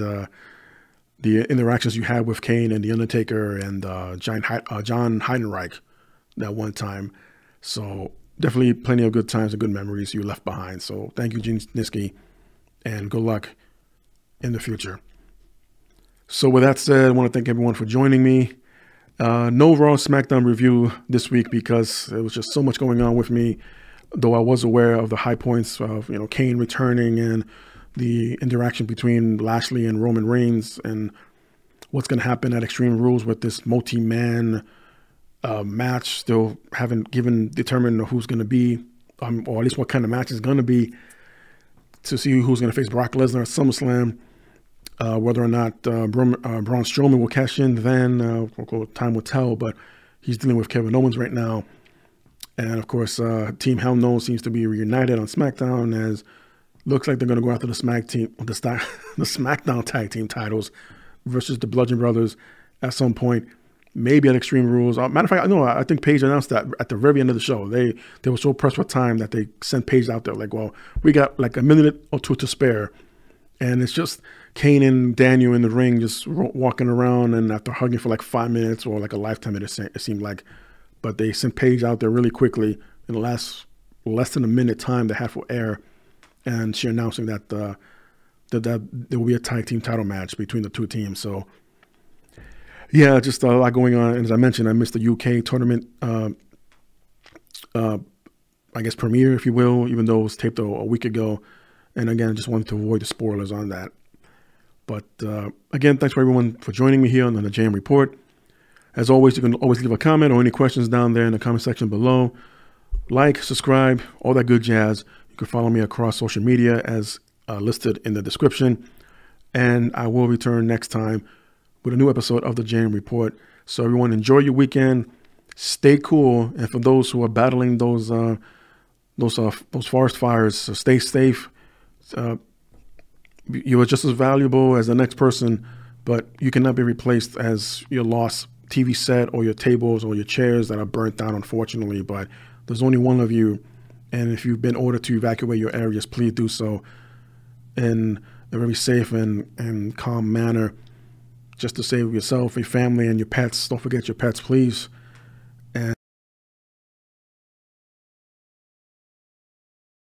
the interactions you had with Kane and The Undertaker and John Heidenreich that one time. So definitely plenty of good times and good memories you left behind. So thank you, Gene Snitsky, and good luck in the future. So with that said, I want to thank everyone for joining me. No Raw SmackDown review this week because there was just so much going on with me, though I was aware of the high points of, you know, Kane returning and the interaction between Lashley and Roman Reigns and what's going to happen at Extreme Rules with this multi-man match. Still haven't determined who's going to be, or at least what kind of match is going to be, to see who's going to face Brock Lesnar at SummerSlam. Whether or not Braun Strowman will cash in, then time will tell. But he's dealing with Kevin Owens right now, and of course, Team Hell No seems to be reunited on SmackDown, as looks like they're going to go after the SmackDown tag team titles versus the Bludgeon Brothers at some point, maybe at Extreme Rules. Matter of fact, no, I think Paige announced that at the very end of the show. They were so pressed for time that they sent Paige out there like, well, we got like a minute or two to spare. And it's just Kane and Daniel in the ring just walking around, and after hugging for like 5 minutes or like a lifetime, it seemed like. But they sent Paige out there really quickly in the less than a minute time they had for air. And she announcing that there will be a tag team title match between the two teams. So, yeah, just a lot going on. And as I mentioned, I missed the UK tournament, I guess, premiere, if you will, even though it was taped a week ago. And again, I just wanted to avoid the spoilers on that. But again, thanks for everyone for joining me here on the JM Report. As always, you can always leave a comment or any questions down there in the comment section below. Like, subscribe, all that good jazz. You can follow me across social media as listed in the description. And I will return next time with a new episode of the JM Report. So everyone, enjoy your weekend. Stay cool. And for those who are battling those forest fires, so stay safe. You are just as valuable as the next person, but you cannot be replaced as your lost TV set or your tables or your chairs that are burnt down, unfortunately. But there's only one of you, and if you've been ordered to evacuate your areas, please do so in a very safe and calm manner, just to save yourself, your family, and your pets. Don't forget your pets, please.